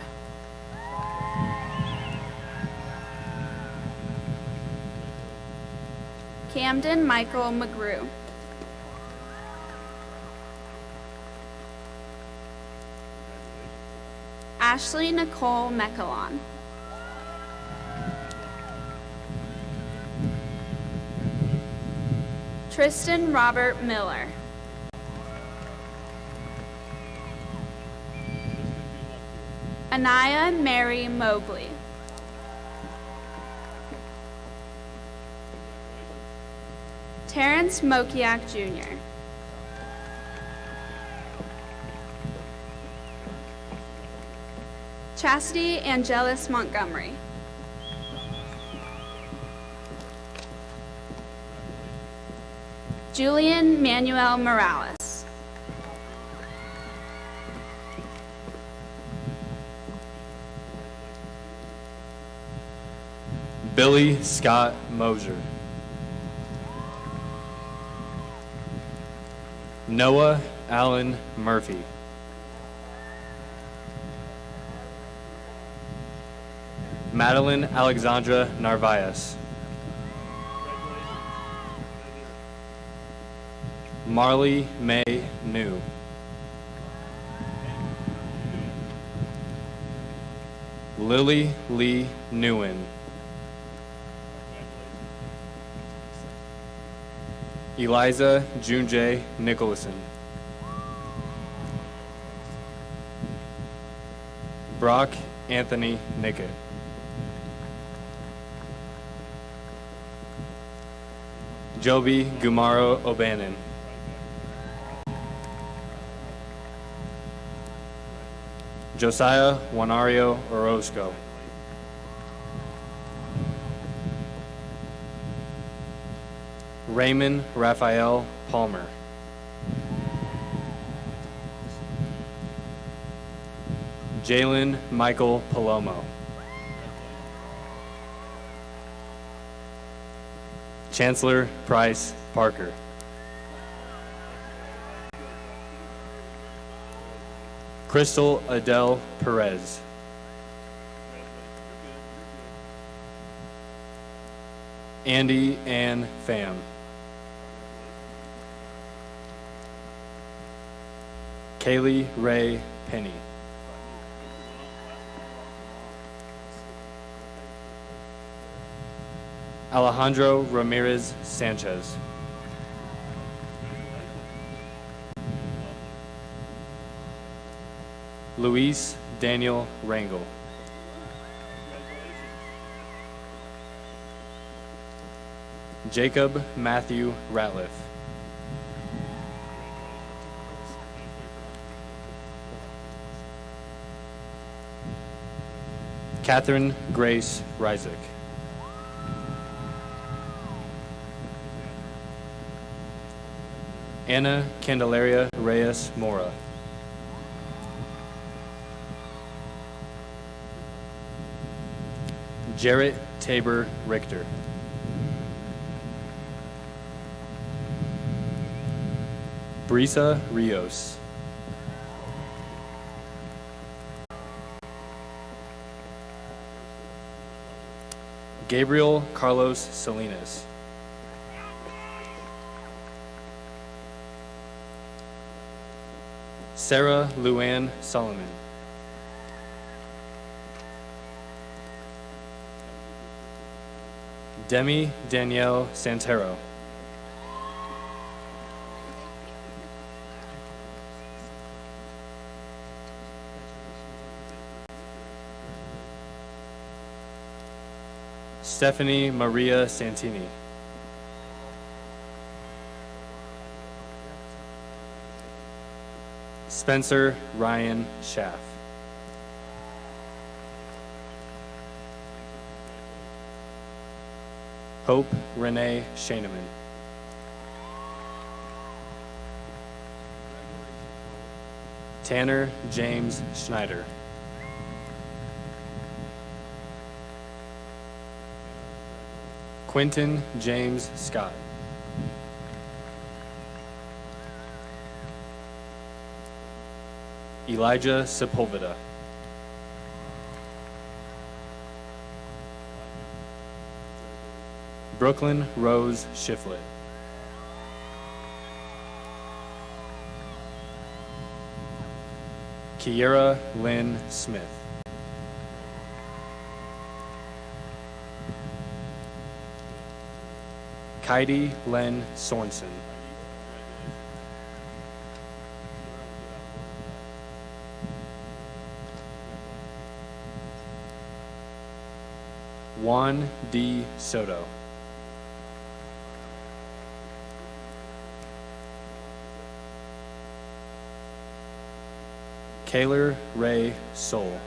Camden Michael McGrew. Ashley Nicole Mechalon. Tristan Robert Miller. Anaya Mary Mobley. Terrence Mokiak Jr. Chastity Angelis Montgomery. Julian Manuel Morales. Billy Scott Mosier. Noah Allen Murphy. Madeline Alexandra Narvaez. Marley May New. Lily Lee Nguyen. Eliza Junjay Nicholson. Brock Anthony Nickett. Joby Gumaro O'Bannon. Josiah Wanario Orozco. Raymond Raphael Palmer. Jalen Michael Palomo. Chancellor Price Parker. Crystal Adele Perez. Andy Ann Pham. Kaylee Ray Penny. Alejandro Ramirez Sanchez. Luis Daniel Rangel. Jacob Matthew Ratliff. Kathryn Grace Rising. Anna Candelaria Reyes Mora. Jarrett Tabor Richter. Brisa Rios. Gabriel Carlos Salinas. Sarah Luann Solomon. Demi Danielle Santero. Stephanie Maria Santini. Spencer Ryan Schaff. Hope Renee Shaneman. Tanner James Schneider. Quentin James Scott. Elijah Sepulveda. Brooklyn Rose Shiflett. Kiera Lynn Smith. Kaidi Len Sorensen. Juan D. Soto. Kaylor Ray Soul.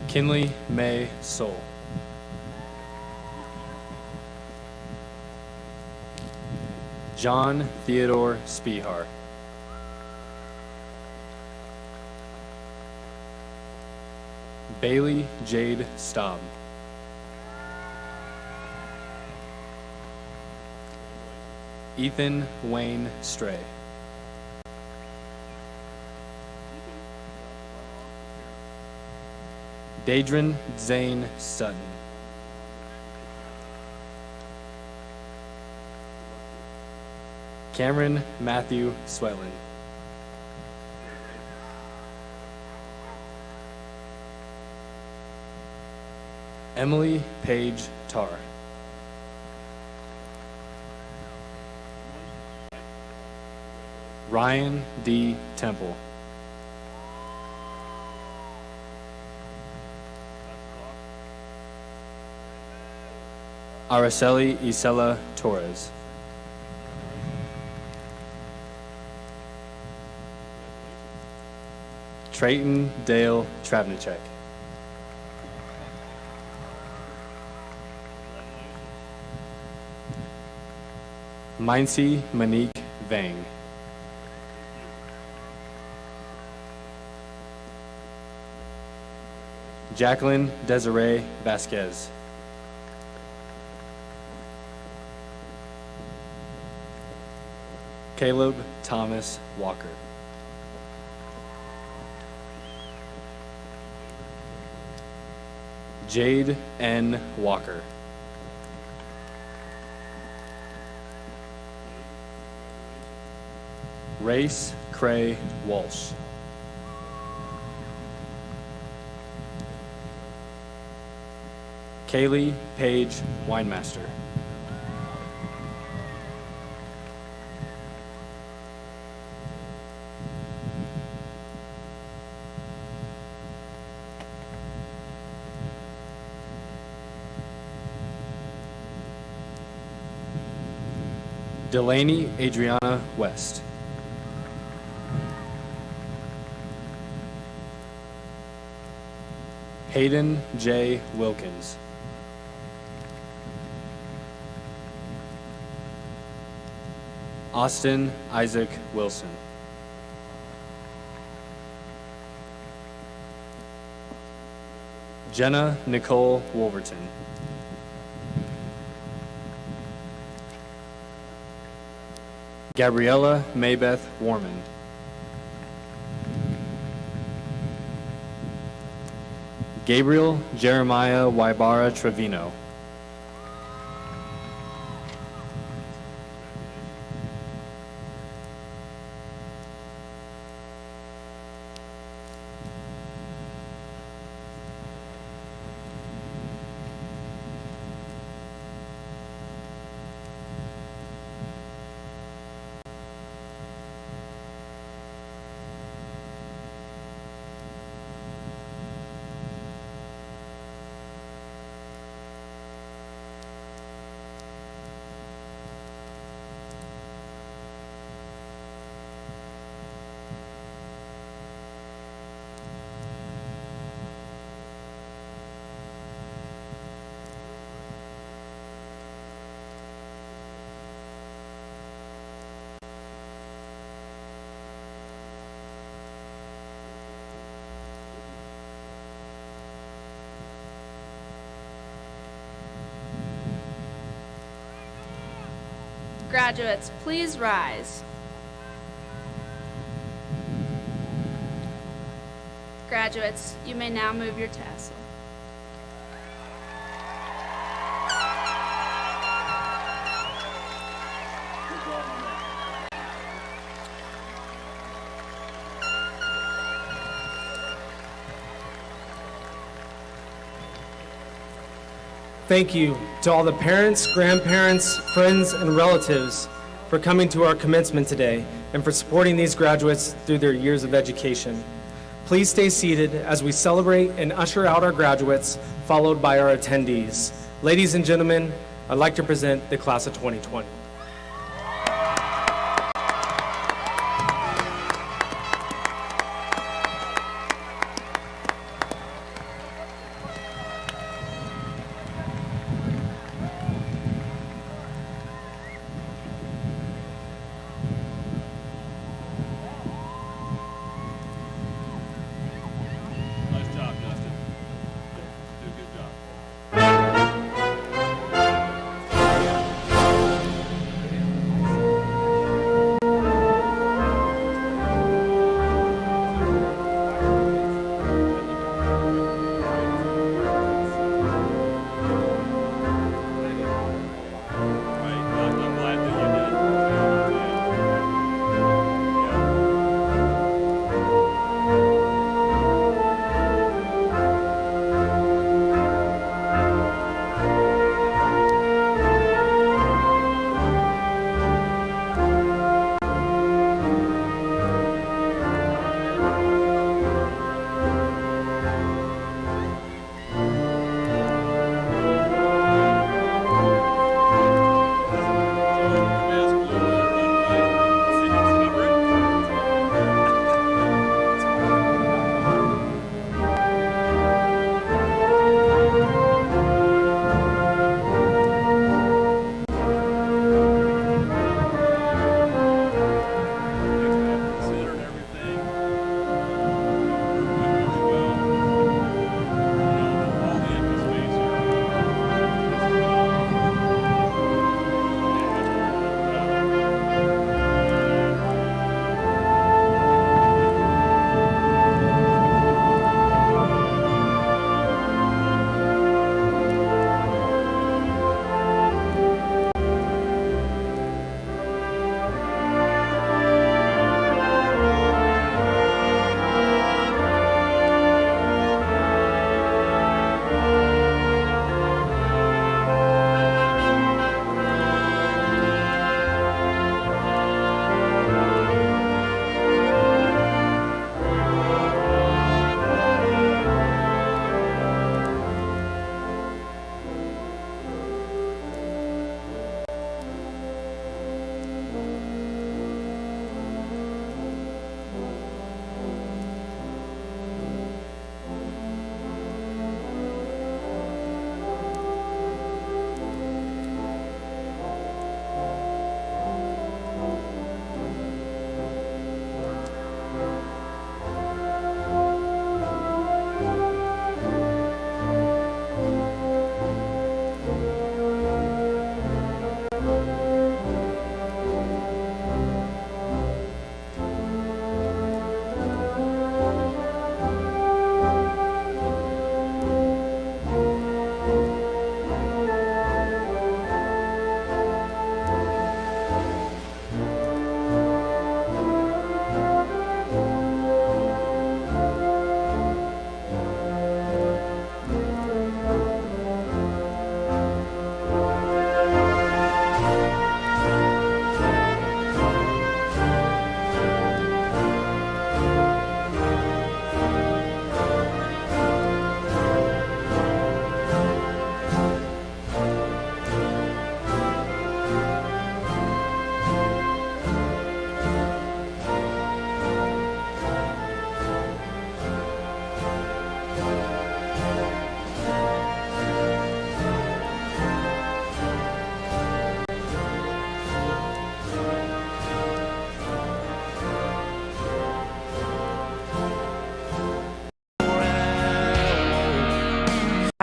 Kinley May Soul. John Theodore Spihar. Bailey Jade Staub. Ethan Wayne Stray. Daedrin Zane Sutton. Cameron Matthew Swellen. Emily Paige Tarr. Ryan D. Temple. Araceli Isela Torres. Trayton Dale Travnicek. Mincy Monique Vang. Jacqueline Desiree Vasquez. Caleb Thomas Walker. Jade N. Walker. Race Cray Walsh. Kaylee Paige Winemaster. Delaney Adriana West. Hayden J. Wilkins. Austin Isaac Wilson. Jenna Nicole Wolverton. Gabriella Maybeth Warman. Gabriel Jeremiah Wybara Trevino. Graduates, please rise. Graduates, you may now move your tassel. Thank you to all the parents, grandparents, friends, and relatives for coming to our commencement today and for supporting these graduates through their years of education. Please stay seated as we celebrate and usher out our graduates, followed by our attendees. Ladies and gentlemen, I'd like to present the class of 2020.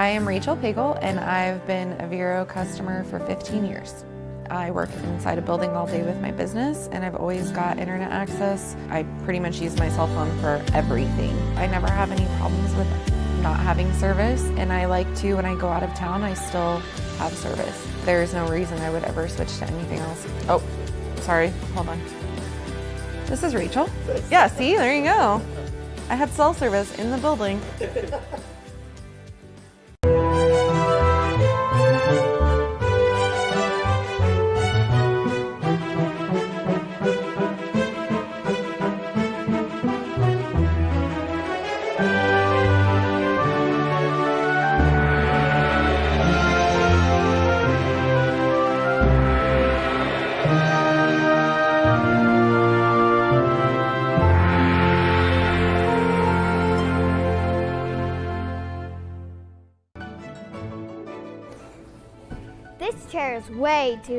I am Rachel Pagel, and I've been a Vero customer for 15 years. I work inside a building all day with my business, and I've always got internet access. I pretty much use my cell phone for everything. I never have any problems with not having service, and I like to, when I go out of town, I still have service. There's no reason I would ever switch to anything else. Oh, sorry, hold on. This is Rachel. Yeah, see, there you go. I had cell service in the building. This chair is way too